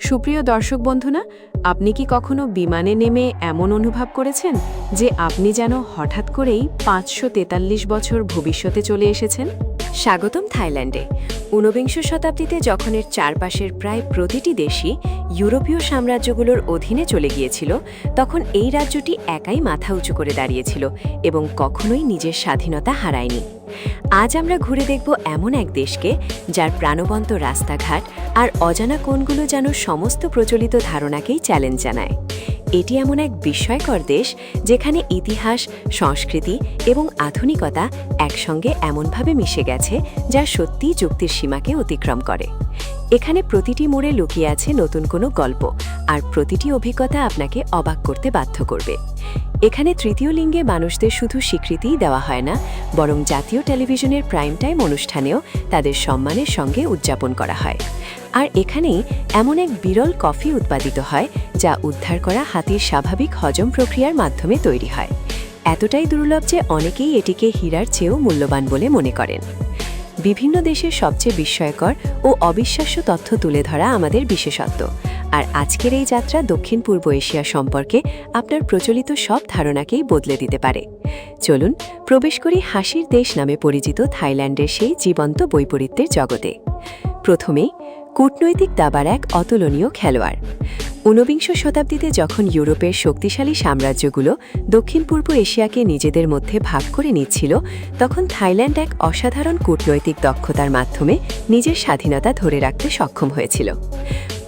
সুপ্রিয় দর্শক বন্ধুরা, আপনি কি কখনো বিমানে নেমে এমন অনুভব করেছেন যে আপনি যেন হঠাৎ করেই ৫৪৩ বছর ভবিষ্যতে চলে এসেছেন? স্বাগতম থাইল্যান্ডে। ঊনবিংশ শতাব্দীতে যখন এর চারপাশের প্রায় প্রতিটি দেশই ইউরোপীয় সাম্রাজ্যগুলোর অধীনে চলে গিয়েছিল, তখন এই রাজ্যটি একাই মাথা উঁচু করে দাঁড়িয়েছিল এবং কখনোই নিজের স্বাধীনতা হারায়নি। আজ আমরা ঘুরে দেখব এমন এক দেশকে যার প্রাণবন্ত রাস্তাঘাট আর অজানা কোণগুলো যেন সমস্ত প্রচলিত ধারণাকেই চ্যালেঞ্জ জানায়। এটি এমন এক বিস্ময়কর দেশ যেখানে ইতিহাস, সংস্কৃতি এবং আধুনিকতা একসঙ্গে এমনভাবে মিশে গেছে যা সত্যিই যুক্তির সীমাকে অতিক্রম করে। এখানে প্রতিটি মোড়ে লুকিয়ে আছে নতুন কোনো গল্প, আর প্রতিটি অভিজ্ঞতা আপনাকে অবাক করতে বাধ্য করবে। এখানে তৃতীয় লিঙ্গে মানুষদের শুধু স্বীকৃতিই দেওয়া হয় না, বরং জাতীয় টেলিভিশনের প্রাইম টাইম অনুষ্ঠানেও তাদের সম্মানের সঙ্গে উদযাপন করা হয়। আর এখানেই এমন এক বিরল কফি উৎপাদিত হয় যা উদ্ধার করা হাতির স্বাভাবিক হজম প্রক্রিয়ার মাধ্যমে তৈরি হয়। এতটাই দুর্লভ যে অনেকেই এটিকে হীরার চেয়েও মূল্যবান বলে মনে করেন। বিভিন্ন দেশের সবচেয়ে বিস্ময়কর ও অবিশ্বাস্য তথ্য তুলে ধরা আমাদের বিশেষত্ব। আর আজকের এই যাত্রা দক্ষিণ পূর্ব এশিয়া সম্পর্কে আপনার প্রচলিত সব ধারণাকেই বদলে দিতে পারে। চলুন প্রবেশ করি হাসির দেশ নামে পরিচিত থাইল্যান্ডের সেই জীবন্ত বৈপরীত্যের জগতে। প্রথমেই কূটনৈতিক দাবার এক অতুলনীয় খেলোয়াড়। ঊনবিংশ শতাব্দীতে যখন ইউরোপের শক্তিশালী সাম্রাজ্যগুলো দক্ষিণ পূর্ব এশিয়াকে নিজেদের মধ্যে ভাগ করে নিচ্ছিল, তখন থাইল্যান্ড এক অসাধারণ কূটনৈতিক দক্ষতার মাধ্যমে নিজের স্বাধীনতা ধরে রাখতে সক্ষম হয়েছিল।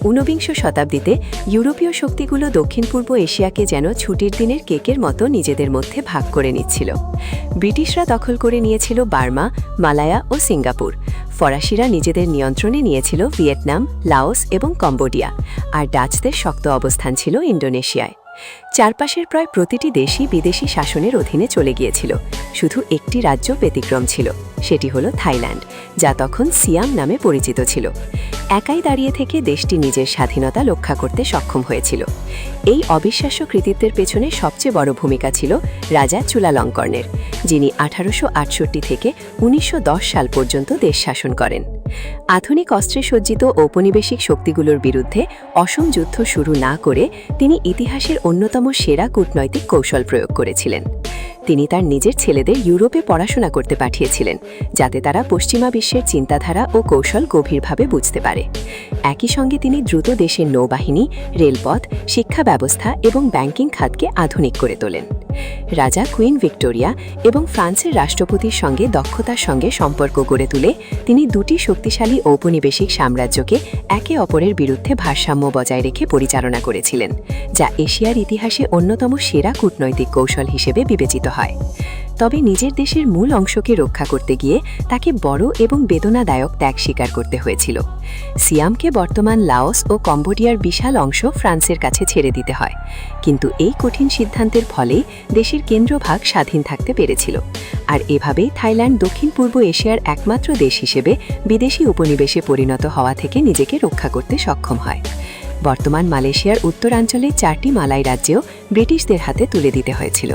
ঊনবিংশ শতাব্দীতে ইউরোপীয় শক্তিগুলো দক্ষিণ পূর্ব এশিয়াকে যেন ছুটির দিনের কেকের মতো নিজেদের মধ্যে ভাগ করে নিচ্ছিল। ব্রিটিশরা দখল করে নিয়েছিল বার্মা, মালায়া ও সিঙ্গাপুর। ফরাসিরা নিজেদের নিয়ন্ত্রণে নিয়েছিল ভিয়েতনাম, লাওস এবং কম্বোডিয়া, আর ডাচদের শক্ত অবস্থান ছিল ইন্দোনেশিয়ায়। চারপাশের প্রায় প্রতিটি দেশই বিদেশি শাসনের অধীনে চলে গিয়েছিল। শুধু একটি রাজ্য ব্যতিক্রম ছিল, সেটি হলো থাইল্যান্ড, যা তখন সিয়াম নামে পরিচিত ছিল। একাই দাঁড়িয়ে থেকে দেশটি নিজের স্বাধীনতা রক্ষা করতে সক্ষম হয়েছিল। এই অবিশ্বাস্য কৃতিত্বের পেছনে সবচেয়ে বড় ভূমিকা ছিল রাজা চুলালঙ্কর্ণের, যিনি 1868 থেকে 1910 সাল পর্যন্ত দেশ শাসন করেন। আধুনিক অস্ত্রে সজ্জিত ঔপনিবেশিক শক্তিগুলোর বিরুদ্ধে অসম যুদ্ধ শুরু না করে তিনি ইতিহাসের অন্যতম সেরা কূটনৈতিক কৌশল প্রয়োগ করেছিলেন। তিনি তার নিজের ছেলেদের ইউরোপে পড়াশোনা করতে পাঠিয়েছিলেন, যাতে তারা পশ্চিমা বিশ্বের চিন্তাধারা ও কৌশল গভীরভাবে বুঝতে পারে। একই সঙ্গে তিনি দ্রুত দেশের নৌবাহিনী, রেলপথ, শিক্ষা ব্যবস্থা এবং ব্যাংকিং খাতকে আধুনিক করে তোলেন। রাজা কুইন ভিক্টোরিয়া এবং ফ্রান্সের রাষ্ট্রপতির সঙ্গে দক্ষতার সঙ্গে সম্পর্ক গড়ে তুলে তিনি দুটি শক্তিশালী ঔপনিবেশিক সাম্রাজ্যকে একে অপরের বিরুদ্ধে ভারসাম্য বজায় রেখে পরিচালনা করেছিলেন, যা এশিয়ার ইতিহাসে অন্যতম সেরা কূটনৈতিক কৌশল হিসেবে বিবেচিত হয়। তবে নিজের দেশের মূল অংশকে রক্ষা করতে গিয়ে তাকে বড় এবং বেদনাদায়ক ত্যাগ স্বীকার করতে হয়েছিল। সিয়ামকে বর্তমান লাওস ও কম্বোডিয়ার বিশাল অংশ ফ্রান্সের কাছে ছেড়ে দিতে হয়, কিন্তু এই কঠিন সিদ্ধান্তের ফলেই দেশের কেন্দ্রভাগ স্বাধীন থাকতে পেরেছিল। আর এভাবেই থাইল্যান্ড দক্ষিণ পূর্ব এশিয়ার একমাত্র দেশ হিসেবে বিদেশি উপনিবেশে পরিণত হওয়া থেকে নিজেকে রক্ষা করতে সক্ষম হয়। বর্তমান মালয়েশিয়ার উত্তরাঞ্চলে 4টি মালাই রাজ্যেও ব্রিটিশদের হাতে তুলে দিতে হয়েছিল।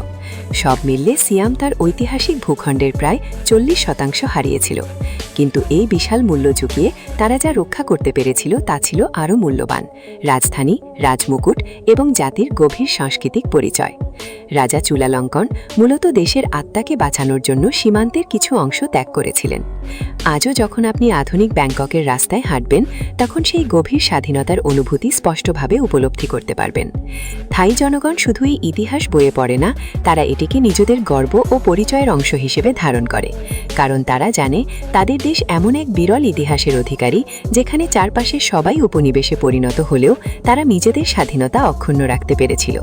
সব মিললে সিয়াম তার ঐতিহাসিক ভূখণ্ডের প্রায় 40% হারিয়েছিল, কিন্তু এই বিশাল মূল্য ঝুঁকিয়ে তারা যা রক্ষা করতে পেরেছিল তা ছিল আরও মূল্যবান: রাজধানী, রাজমুকুট এবং জাতির গভীর সাংস্কৃতিক পরিচয়। রাজা চুলালঙ্কন মূলত দেশের আত্মাকে বাঁচানোর জন্য সীমান্তের কিছু অংশ ত্যাগ করেছিলেন। আজও যখন আপনি আধুনিক ব্যাংককের রাস্তায় হাঁটবেন, তখন সেই গভীর স্বাধীনতার অনুভূতি স্পষ্টভাবে উপলব্ধি করতে পারবেন। থাই জনগণ শুধু এই ইতিহাস বইয়ে পড়ে না, তারা এটিকে নিজেদের গর্ব ও পরিচয়ের অংশ হিসেবে ধারণ করে, কারণ তারা জানে তাদের দেশ এমন এক বিরল ইতিহাসের অধিকারী যেখানে চারপাশে সবাই উপনিবেশে পরিণত হলেও তারা নিজেদের স্বাধীনতা অক্ষুণ্ণ রাখতে পেরেছিল।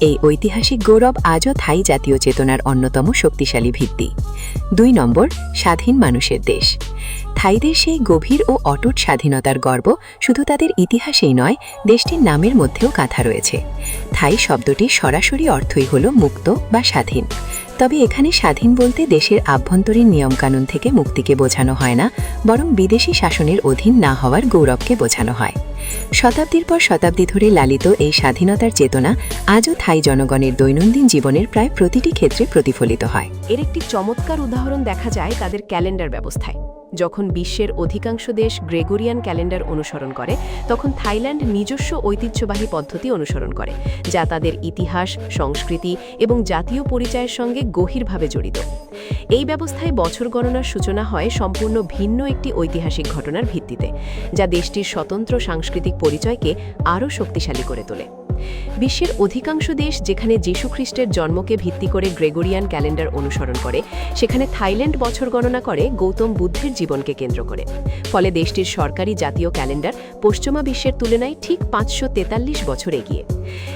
এই ঐতিহাসিক গৌরব আজও থাই জাতীয় চেতনার অন্যতম শক্তিশালী ভিত্তি। 2 নম্বর, স্বাধীন মানুষের দেশ। থাইদের সেই গভীর ও অটুট স্বাধীনতার গর্ব শুধু তাদের ইতিহাসেই নয়, দেশটির নামের মধ্যেও গাঁথা রয়েছে। থাই শব্দটির সরাসরি অর্থই হল মুক্ত বা স্বাধীন। তবে এখানে স্বাধীন বলতে দেশের আভ্যন্তরীণ নিয়মকানুন থেকে মুক্তিকে বোঝানো হয় না, বরং বিদেশি শাসনের অধীন না হওয়ার গৌরবকে বোঝানো হয়। শতাব্দীর পর শতাব্দী ধরে লালিত এই স্বাধীনতার চেতনা আজও থাই জনগণের দৈনন্দিন জীবনের প্রায় প্রতিটি ক্ষেত্রে প্রতিফলিত হয়। এর একটি চমৎকার উদাহরণ দেখা যায় তাদের ক্যালেন্ডার ব্যবস্থায়। যখন বিশ্বের অধিকাংশ দেশ গ্রেগরিয়ান ক্যালেন্ডার অনুসরণ করে তখন থাইল্যান্ড নিজস্ব ঐতিহ্যবাহী পদ্ধতি অনুসরণ করে, যা তাদের ইতিহাস, সংস্কৃতি এবং জাতীয় পরিচয়ের সঙ্গে গভীরভাবে জড়িত। এই ব্যবস্থায় বছর গণনার সূচনা হয় সম্পূর্ণ ভিন্ন একটি ঐতিহাসিক ঘটনার ভিত্তিতে, যা দেশটির স্বতন্ত্র সাংস্কৃতিক পরিচয়কে আরও শক্তিশালী করে তোলে। বিশ্বের অধিকাংশ দেশ যেখানে যীশুখ্রিস্টের জন্মকে ভিত্তি করে গ্রেগরিয়ান ক্যালেন্ডার অনুসরণ করে, সেখানে থাইল্যান্ড বছর গণনা করে গৌতম বুদ্ধের জীবনকে কেন্দ্র করে। ফলে দেশটির সরকারি জাতীয় ক্যালেন্ডার পশ্চিমা বিশ্বের তুলনায় ঠিক 543 বছর এগিয়ে।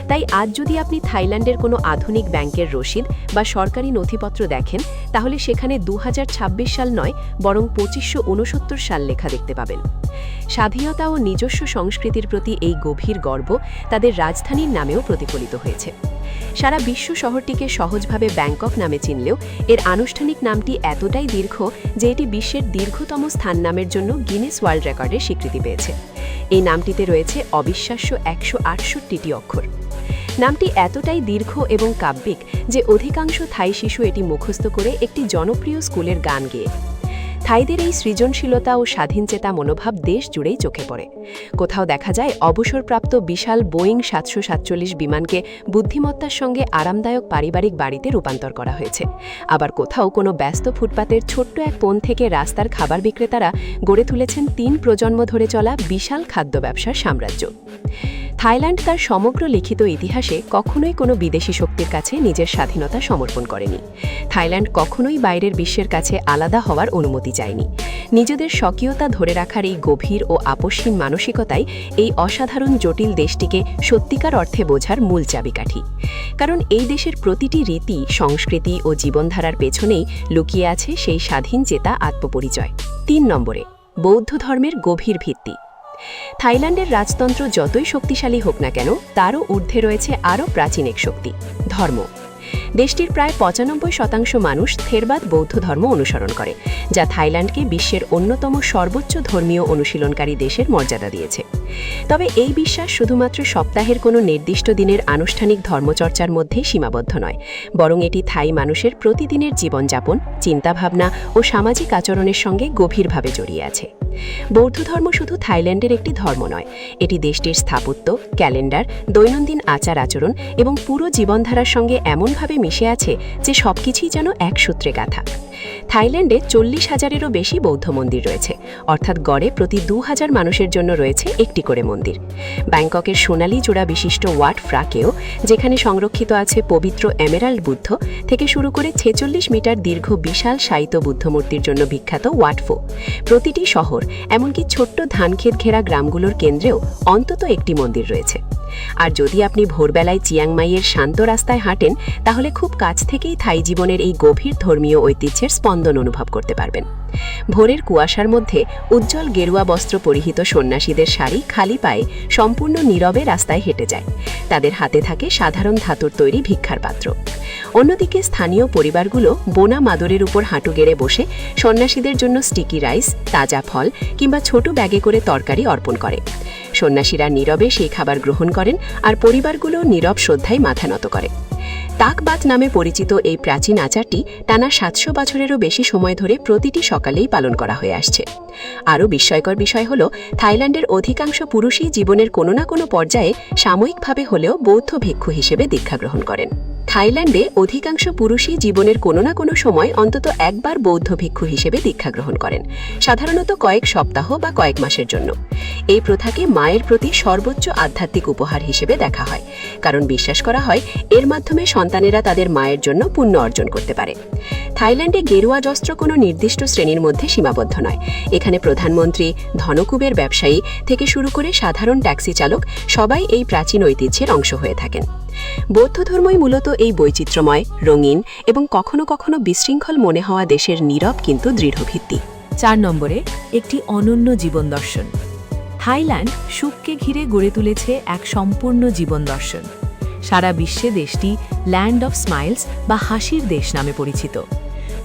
তাই আজ যদি আপনি থাইল্যান্ডের কোনো আধুনিক ব্যাংকের রসিদ বা সরকারি নথিপত্র দেখেন, তাহলে সেখানে 2026 সাল নয়, বরং 2569 সাল লেখা দেখতে পাবেন। স্বাধীনতা ও নিজস্ব সংস্কৃতির প্রতি এই গভীর গর্ব তাদের রাজধানীর নামেও প্রতিফলিত হয়েছে। সারা বিশ্ব শহরটিকে সহজভাবে ব্যাংকক নামে চিনলেও এর আনুষ্ঠানিক নামটি এতটাই দীর্ঘ যে এটি বিশ্বের দীর্ঘতম স্থান নামের জন্য গিনেস ওয়ার্ল্ড রেকর্ডের স্বীকৃতি পেয়েছে। এই নামটিতে রয়েছে অবিশ্বাস্য 168টি অক্ষর। নামটি এতটাই দীর্ঘ এবং কাব্যিক যে অধিকাংশ থাই শিশু এটি মুখস্থ করে একটি জনপ্রিয় স্কুলের গান গেয়ে। থাইদের এই সৃজনশীলতা ও স্বাধীনচেতা মনোভাব দেশ জুড়েই চোখে পড়ে। কোথাও দেখা যায় অবসরপ্রাপ্ত বিশাল বোয়িং 747 বিমানকে বুদ্ধিমত্তার সঙ্গে আরামদায়ক পারিবারিক বাড়িতে রূপান্তর করা হয়েছে। আবার কোথাও কোনো ব্যস্ত ফুটপাতের ছোট্ট এক কোণ থেকে রাস্তার খাবার বিক্রেতারা গড়ে তুলেছেন 3 প্রজন্ম ধরে চলা বিশাল খাদ্য ব্যবসার সাম্রাজ্য। থাইল্যান্ড তার সমগ্র লিখিত ইতিহাসে কখনোই কোনো বিদেশি শক্তির কাছে নিজের স্বাধীনতা সমর্পণ করেনি। থাইল্যান্ড কখনোই বাইরের বিশ্বের কাছে আলাদা হওয়ার অনুমতি চায়নি। নিজেদের স্বকীয়তা ধরে রাখার এই গভীর ও আপসহীন মানসিকতাই এই অসাধারণ জটিল দেশটিকে সত্যিকার অর্থে বোঝার মূল চাবিকাঠি। কারণ এই দেশের প্রতিটি রীতি, সংস্কৃতি ও জীবনধারার পেছনেই লুকিয়ে আছে সেই স্বাধীন চেতা আত্মপরিচয়। 3 নম্বরে, বৌদ্ধ ধর্মের গভীর ভিত্তি। থাইল্যান্ডের রাজতন্ত্র যতই শক্তিশালী হোক না কেন, তারও ঊর্ধ্বে রয়েছে আরও প্রাচীন এক শক্তি, ধর্ম। দেশটির প্রায় 95% মানুষ থেরবাদ বৌদ্ধ ধর্ম অনুসরণ করে, যা থাইল্যান্ডকে বিশ্বের অন্যতম সর্বোচ্চ ধর্মীয় অনুশীলনকারী দেশের মর্যাদা দিয়েছে। তবে এই বিশ্বাস শুধুমাত্র সপ্তাহের কোনো নির্দিষ্ট দিনের আনুষ্ঠানিক ধর্মচর্চার মধ্যেই সীমাবদ্ধ নয়, বরং এটি থাই মানুষের প্রতিদিনের জীবনযাপন, চিন্তাভাবনা ও সামাজিক আচরণের সঙ্গে গভীরভাবে জড়িয়ে আছে। বৌদ্ধ ধর্ম শুধু থাইল্যান্ডের একটি ধর্ম নয়, এটি দেশটির স্থাপত্য, ক্যালেন্ডার, দৈনন্দিন আচার আচরণ এবং পুরো জীবনধারার সঙ্গে এমনভাবে মিশে আছে যে সবকিছুই যেন এক সূত্রে গাঁথা। থাইল্যান্ডে 40,000-এরও বেশি বৌদ্ধ মন্দির রয়েছে, অর্থাৎ গড়ে প্রতি 2,000 মানুষের জন্য রয়েছে একটি করে মন্দির। ব্যাংককের সোনালি জোড়া বিশিষ্ট ওয়াট ফ্রাকেও, যেখানে সংরক্ষিত আছে পবিত্র এমেরাল্ড বুদ্ধ, থেকে শুরু করে 46 মিটার দীর্ঘ বিশাল শায়িত বুদ্ধমূর্তির জন্য বিখ্যাত ওয়াটফো। প্রতিটি শহর, এমনকি ছোট্ট ধানক্ষেত ঘেরা গ্রামগুলোর কেন্দ্রেও অন্তত একটি মন্দির রয়েছে। আর যদি আপনি ভোরবেলায় চিয়াংমাইয়ের শান্ত রাস্তায় হাঁটেন, তাহলে খুব কাছ থেকেই থাই জীবনের এই গভীর ধর্মীয় ঐতিহ্যের স্পন্দন অনুভব করতে পারবেন। ভোরের কুয়াশার মধ্যে উজ্জ্বল গেরুয়া বস্ত্র পরিহিত সন্ন্যাসীদের সারি খালি পায়ে সম্পূর্ণ নীরবে রাস্তায় হেঁটে যায়। তাদের হাতে থাকে সাধারণ ধাতুর তৈরি ভিক্ষার পাত্র। অন্যদিকে স্থানীয় পরিবারগুলো বোনা মাদুরের উপর হাঁটু গেড়ে বসে সন্ন্যাসীদের জন্য স্টিকি রাইস, তাজা ফল কিংবা ছোট ব্যাগে করে তরকারি অর্পণ করে। সন্ন্যাসীরা নীরবে সেই খাবার গ্রহণ করেন, আর পরিবারগুলো নীরব শ্রদ্ধায় মাথা নত করে। তাকবাত নামে পরিচিত এই প্রাচীন আচারটি টানা 700 বছরেরও বেশি সময় ধরে প্রতিটি সকালেই পালন করা হয়ে আসছে। আরও বিস্ময়কর বিষয় হল, থাইল্যান্ডের অধিকাংশ পুরুষই জীবনের কোনো না কোনো পর্যায়ে সাময়িকভাবে হলেও বৌদ্ধ ভিক্ষু হিসেবে দীক্ষা গ্রহণ করেন। থাইল্যান্ডে অধিকাংশ পুরুষই জীবনের কোনো না কোনো সময় অন্তত একবার বৌদ্ধ ভিক্ষু হিসেবে দীক্ষা গ্রহণ করেন, সাধারণত কয়েক সপ্তাহ বা কয়েক মাসের জন্য। এই প্রথাকে মায়ের প্রতি সর্বোচ্চ আধ্যাত্মিক উপহার হিসেবে দেখা হয়, কারণ বিশ্বাস করা হয় এর মাধ্যমে সন্তানেরা তাদের মায়ের জন্য পুণ্য অর্জন করতে পারে। থাইল্যান্ডে গেরুয়া বস্ত্র কোনো নির্দিষ্ট শ্রেণীর মধ্যে সীমাবদ্ধ নয়। এখানে প্রধানমন্ত্রী, ধনকুবের ব্যবসায়ী থেকে শুরু করে সাধারণ ট্যাক্সি চালক সবাই এই প্রাচীন ঐতিহ্যের অংশ হয়ে থাকেন। বৌদ্ধ ধর্মই মূলত এই বৈচিত্র্যময়, রঙিন এবং কখনো কখনো বিশৃঙ্খল মনে হওয়া দেশের নীরব কিন্তু দৃঢ় ভিত্তি। 4 নম্বরে, একটি অনন্য জীবন দর্শন। থাইল্যান্ড সুখকে ঘিরে গড়ে তুলেছে এক সম্পূর্ণ জীবন দর্শন। সারা বিশ্বে দেশটি ল্যান্ড অফ স্মাইলস বা হাসির দেশ নামে পরিচিত।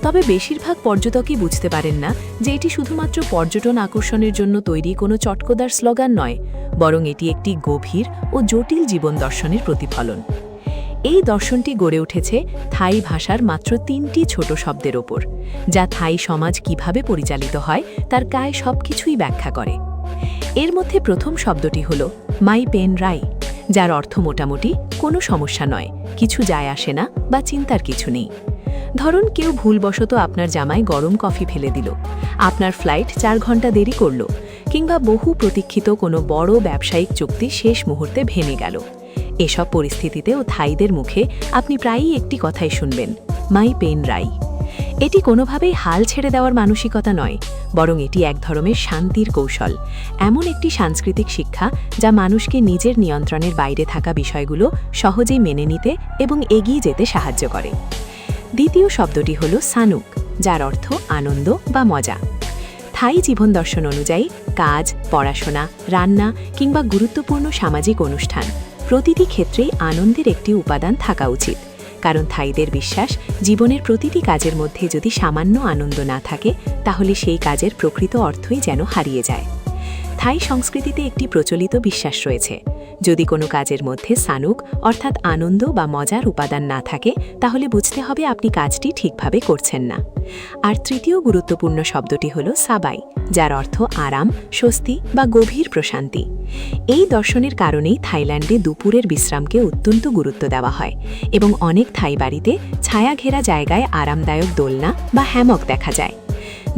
তবে বেশিরভাগ পর্যটকই বুঝতে পারেন না যে এটি শুধুমাত্র পর্যটন আকর্ষণের জন্য তৈরি কোনো চটকদার স্লোগান নয়, বরং এটি একটি গভীর ও জটিল জীবন দর্শনের প্রতিফলন। এই দর্শনটি গড়ে উঠেছে থাই ভাষার মাত্র 3টি ছোট শব্দের ওপর, যা থাই সমাজ কিভাবে পরিচালিত হয় তার গায়ে সবকিছুই ব্যাখ্যা করে। এর মধ্যে প্রথম শব্দটি হল মাই পেন রাই, যার অর্থ মোটামুটি কোনো সমস্যা নয়, কিছু যায় আসে না বা চিন্তার কিছু নেই। ধরুন কেউ ভুলবশত আপনার জামায় গরম কফি ফেলে দিল, আপনার ফ্লাইট 4 ঘন্টা দেরি করল, কিংবা বহু প্রতীক্ষিত কোনো বড় ব্যবসায়িক চুক্তি শেষ মুহূর্তে ভেঙে গেল। এসব পরিস্থিতিতেও থাইদের মুখে আপনি প্রায়ই একটি কথাই শুনবেন, মাই পেন রাই। এটি কোনোভাবেই হাল ছেড়ে দেওয়ার মানসিকতা নয়, বরং এটি এক ধরনের শান্তির কৌশল, এমন একটি সাংস্কৃতিক শিক্ষা যা মানুষকে নিজের নিয়ন্ত্রণের বাইরে থাকা বিষয়গুলো সহজেই মেনে নিতে এবং এগিয়ে যেতে সাহায্য করে। দ্বিতীয় শব্দটি হল সানুক, যার অর্থ আনন্দ বা মজা। থাই জীবন দর্শন অনুযায়ী কাজ, পড়াশোনা, রান্না কিংবা গুরুত্বপূর্ণ সামাজিক অনুষ্ঠান প্রতিটি ক্ষেত্রেই আনন্দের একটি উপাদান থাকা উচিত, কারণ থাইদের বিশ্বাস জীবনের প্রতিটি কাজের মধ্যে যদি সামান্য আনন্দ না থাকে তাহলে সেই কাজের প্রকৃত অর্থই যেন হারিয়ে যায়। থাই সংস্কৃতিতে একটি প্রচলিত বিশ্বাস রয়েছে, যদি কোনো কাজের মধ্যে সানুক অর্থাৎ আনন্দ বা মজার উপাদান না থাকে তাহলে বুঝতে হবে আপনি কাজটি ঠিকভাবে করছেন না। আর তৃতীয় গুরুত্বপূর্ণ শব্দটি হল সাবাই, যার অর্থ আরাম, স্বস্তি বা গভীর প্রশান্তি। এই দর্শনের কারণেই থাইল্যান্ডে দুপুরের বিশ্রামকে অত্যন্ত গুরুত্ব দেওয়া হয় এবং অনেক থাই বাড়িতে ছায়া ঘেরা জায়গায় আরামদায়ক দোলনা বা হ্যামক দেখা যায়।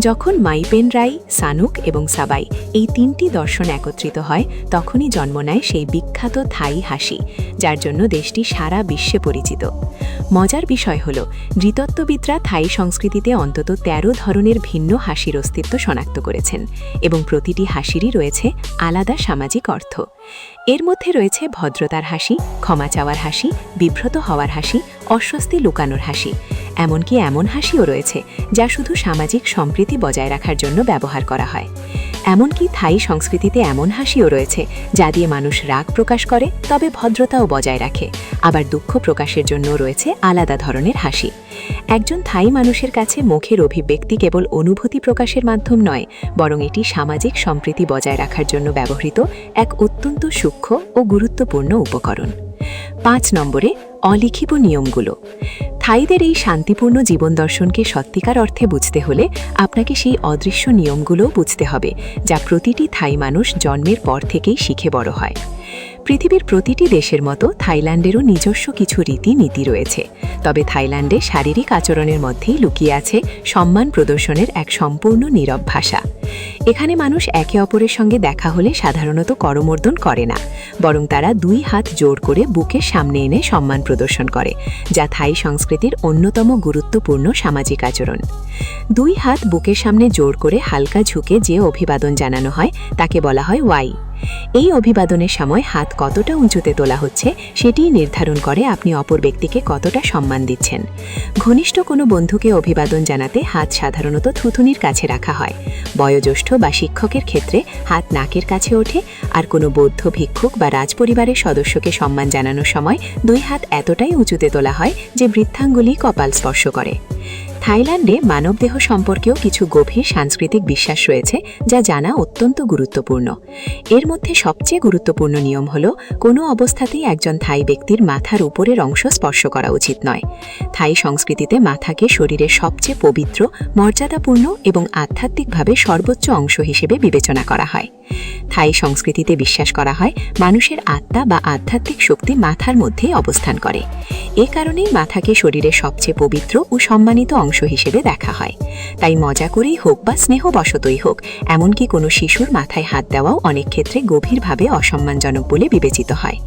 যখন মাই পেন রাই, সানুক এবং সাবাই এই 3টি দর্শন একত্রিত হয় তখনই জন্ম নেয় সেই বিখ্যাত থাই হাসি, যার জন্য দেশটি সারা বিশ্বে পরিচিত। মজার বিষয় হল নৃতত্ত্ববিদরা থাই সংস্কৃতিতে অন্তত 13 ধরনের ভিন্ন হাসির অস্তিত্ব শনাক্ত করেছেন এবং প্রতিটি হাসিরই রয়েছে আলাদা সামাজিক অর্থ। এর মধ্যে রয়েছে ভদ্রতার হাসি, ক্ষমা চাওয়ার হাসি, বিব্রত হওয়ার হাসি, অস্বস্তি লুকানোর হাসি, এমনকি এমন হাসিও রয়েছে যা শুধু সামাজিক সম্প্রীতি বজায় রাখার জন্য ব্যবহার করা হয়। এমনকি থাই সংস্কৃতিতে এমন হাসিও রয়েছে যা দিয়ে মানুষ রাগ প্রকাশ করে তবে ভদ্রতাও বজায় রাখে, আবার দুঃখ প্রকাশের জন্য রয়েছে আলাদা ধরনের হাসি। একজন থাই মানুষের কাছে মুখের অভিব্যক্তি কেবল অনুভূতি প্রকাশের মাধ্যম নয়, বরং এটি সামাজিক সম্প্রীতি বজায় রাখার জন্য ব্যবহৃত এক অত্যন্ত সূক্ষ্ম ও গুরুত্বপূর্ণ উপকরণ। 5 নম্বরে অলিখিত নিয়মগুলো। থাইদের এই শান্তিপূর্ণ জীবন দর্শনকে সত্যিকার অর্থে বুঝতে হলে আপনাকে সেই অদৃশ্য নিয়মগুলোও বুঝতে হবে, যা প্রতিটি থাই মানুষ জন্মের পর থেকেই শিখে বড় হয়। পৃথিবীর প্রতিটি দেশের মতো থাইল্যান্ডেরও নিজস্ব কিছু রীতিনীতি রয়েছে, তবে থাইল্যান্ডে শারীরিক আচরণের মধ্যেই লুকিয়ে আছে সম্মান প্রদর্শনের এক সম্পূর্ণ নীরব ভাষা। এখানে মানুষ একে অপরের সঙ্গে দেখা হলে সাধারণত করমর্দন করে না, বরং তারা 2 হাত জোড় করে বুকের সামনে এনে সম্মান প্রদর্শন করে, যা থাই সংস্কৃতির অন্যতম গুরুত্বপূর্ণ সামাজিক আচরণ। 2 হাত বুকের সামনে জোড় করে হালকা ঝুঁকে যে অভিবাদন জানানো হয় তাকে বলা হয় ওয়াই। এই অভিবাদনের সময় হাত কতটা উঁচুতে তোলা হচ্ছে সেটিই নির্ধারণ করে আপনি অপর ব্যক্তিকে কতটা সম্মান দিচ্ছেন। ঘনিষ্ঠ কোনো বন্ধুকে অভিবাদন জানাতে হাত সাধারণত থুথুনির কাছে রাখা হয়, বয়োজ্যেষ্ঠ বা শিক্ষকের ক্ষেত্রে হাত নাকের কাছে ওঠে, আর কোনো বৌদ্ধ ভিক্ষুক বা রাজপরিবারের সদস্যকে সম্মান জানানোর সময় 2 হাত এতটাই উঁচুতে তোলা হয় যে বৃদ্ধাঙ্গুলি কপাল স্পর্শ করে। থাইল্যান্ডে মানবদেহ সম্পর্কেও কিছু গভীর সাংস্কৃতিক বিশ্বাস রয়েছে যা জানা অত্যন্ত গুরুত্বপূর্ণ। এর মধ্যে সবচেয়ে গুরুত্বপূর্ণ নিয়ম হল কোনো অবস্থাতেই একজন থাই ব্যক্তির মাথার উপরের অংশ স্পর্শ করা উচিত নয়। থাই সংস্কৃতিতে মাথাকে শরীরের সবচেয়ে পবিত্র, মর্যাদাপূর্ণ এবং আধ্যাত্মিকভাবে সর্বোচ্চ অংশ হিসেবে বিবেচনা করা হয়। থাই সংস্কৃতিতে বিশ্বাস করা হয় মানুষের আত্মা বা আধ্যাত্মিক শক্তি মাথার মধ্যেই অবস্থান করে। এ কারণেই মাথাকে শরীরের সবচেয়ে পবিত্র ও সম্মানিত অংশ হিসেবে দেখা হয়। তাই মজা করেই হোক বা স্নেহবশতই হোক, এমনকি কোনো শিশুর মাথায় হাত দেওয়াও অনেক ক্ষেত্রে গভীরভাবে অসম্মানজনক বলে বিবেচিত হয়।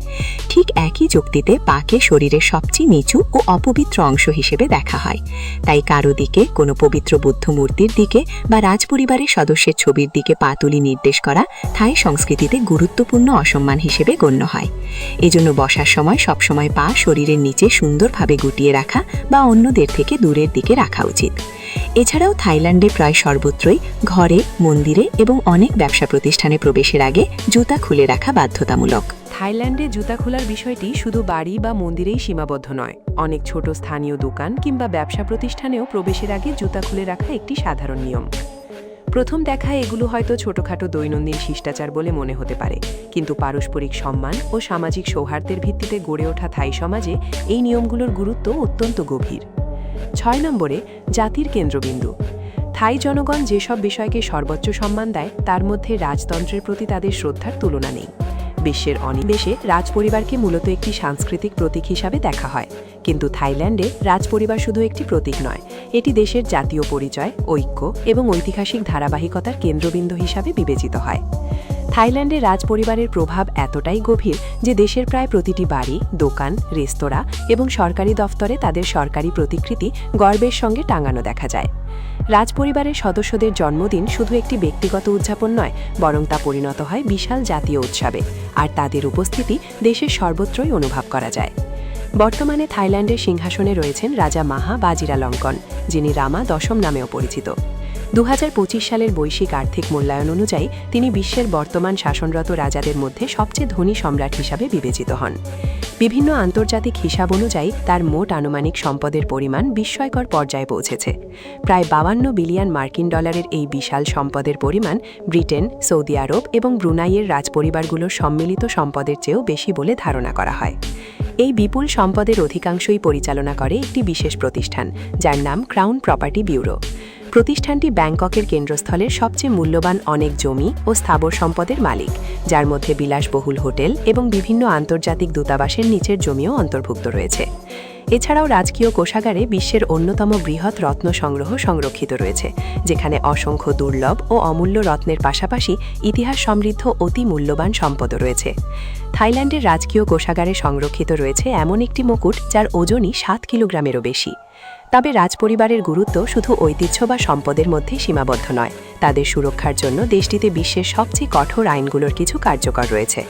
ঠিক একই যুক্তিতে পাকে শরীরের সবচেয়ে নিচু ও অপবিত্র অংশ হিসেবে দেখা হয়। তাই কারো দিকে, কোনো পবিত্র বুদ্ধ মূর্তির দিকে বা রাজপরিবারের সদস্যের ছবির দিকে পা তুলি নির্দেশ করা থাই সংস্কৃতিতে গুরুত্বপূর্ণ অসম্মান হিসেবে গণ্য হয়। এজন্য বসার সময় সবসময় পা শরীরের নিচে সুন্দরভাবে গুটিয়ে রাখা বা অন্যদের থেকে দূরের দিকে রাখা উচিত। এছাড়াও থাইল্যান্ডে প্রায় সর্বত্রই ঘরে, মন্দিরে এবং অনেক ব্যবসা প্রতিষ্ঠানে প্রবেশের আগে জুতা খুলে রাখা বাধ্যতামূলক। থাইল্যান্ডে জুতা খোলার বিষয়টি শুধু বাড়ি বা মন্দিরেই সীমাবদ্ধ নয়, অনেক ছোট স্থানীয় দোকান কিংবা ব্যবসা প্রতিষ্ঠানেও প্রবেশের আগে জুতা খুলে রাখা একটি সাধারণ নিয়ম। প্রথম দেখায় এগুলো হয়তো ছোটখাটো দৈনন্দিন শিষ্টাচার বলে মনে হতে পারে, কিন্তু পারস্পরিক সম্মান ও সামাজিক সৌহার্দ্যের ভিত্তিতে গড়ে ওঠা থাই সমাজে এই নিয়মগুলোর গুরুত্ব অত্যন্ত গভীর। 6 নম্বরে, জাতির কেন্দ্রবিন্দু। থাই জনগণ যেসব বিষয়কে সর্বোচ্চ সম্মান দেয় তার মধ্যে রাজতন্ত্রের প্রতি তাদের শ্রদ্ধার তুলনা নেই। বিশ্বের অনেক দেশে রাজপরিবারকে মূলত একটি সাংস্কৃতিক প্রতীক হিসাবে দেখা হয়, কিন্তু থাইল্যান্ডে রাজপরিবার শুধু একটি প্রতীক নয়, এটি দেশের জাতীয় পরিচয়, ঐক্য এবং ঐতিহাসিক ধারাবাহিকতার কেন্দ্রবিন্দু হিসাবে বিবেচিত হয়। থাইল্যান্ডে রাজপরিবারের প্রভাব এতটাই গভীর যে দেশের প্রায় প্রতিটি বাড়ি, দোকান, রেস্তোরাঁ এবং সরকারি দফতরে তাদের সরকারি প্রতিকৃতি গর্বের সঙ্গে টাঙানো দেখা যায়। রাজপরিবারের সদস্যদের জন্মদিন শুধু একটি ব্যক্তিগত উদযাপন নয়, বরং তা পরিণত হয় বিশাল জাতীয় উৎসবে, আর তাদের উপস্থিতি দেশের সর্বত্রই অনুভব করা যায়। বর্তমানে থাইল্যান্ডের সিংহাসনে রয়েছেন রাজা মাহা বাজিরালঙ্কন, যিনি রামা দশম নামেও পরিচিত। 2025 সালের বৈশ্বিক আর্থিক মূল্যায়ন অনুযায়ী তিনি বিশ্বের বর্তমান শাসনরত রাজাদের মধ্যে সবচেয়ে ধনী সম্রাট হিসাবে বিবেচিত হন। বিভিন্ন আন্তর্জাতিক হিসাব অনুযায়ী তার মোট আনুমানিক সম্পদের পরিমাণ বিস্ময়কর পর্যায়ে পৌঁছেছে। প্রায় 52 বিলিয়ন মার্কিন ডলারের এই বিশাল সম্পদের পরিমাণ ব্রিটেন, সৌদি আরব এবং ব্রুনাইয়ের রাজপরিবারগুলোর সম্মিলিত সম্পদের চেয়েও বেশি বলে ধারণা করা হয়। এই বিপুল সম্পদের অধিকাংশই পরিচালনা করে একটি বিশেষ প্রতিষ্ঠান, যার নাম ক্রাউন প্রপার্টি ব্যুরো। প্রতিষ্ঠানটি ব্যাংককের কেন্দ্রস্থলের সবচেয়ে মূল্যবান অনেক জমি ও স্থাবর সম্পদের মালিক, যার মধ্যে বিলাসবহুল হোটেল এবং বিভিন্ন আন্তর্জাতিক দূতাবাসের নিচের জমিও অন্তর্ভুক্ত রয়েছে। এছাড়াও রাজকীয় কোষাগারে বিশ্বের অন্যতম বৃহৎ রত্ন সংগ্রহ সংরক্ষিত রয়েছে, যেখানে অসংখ্য দুর্লভ ও অমূল্য রত্নের পাশাপাশি ইতিহাস সমৃদ্ধ অতি মূল্যবান সম্পদও রয়েছে। থাইল্যান্ডের রাজকীয় কোষাগারে সংরক্ষিত রয়েছে এমন একটি মুকুট যার ওজনই 7 কিলোগ্রামেরও বেশি। তবে রাজপরিবারের গুরুত্ব শুধু ঐতিহ্য বা সম্পদের মধ্যে সীমাবদ্ধ নয়, তাদের সুরক্ষার জন্য দেশটিতে বিশ্বের সবচেয়ে কঠোর আইনগুলোর কিছু কার্যকর রয়েছে।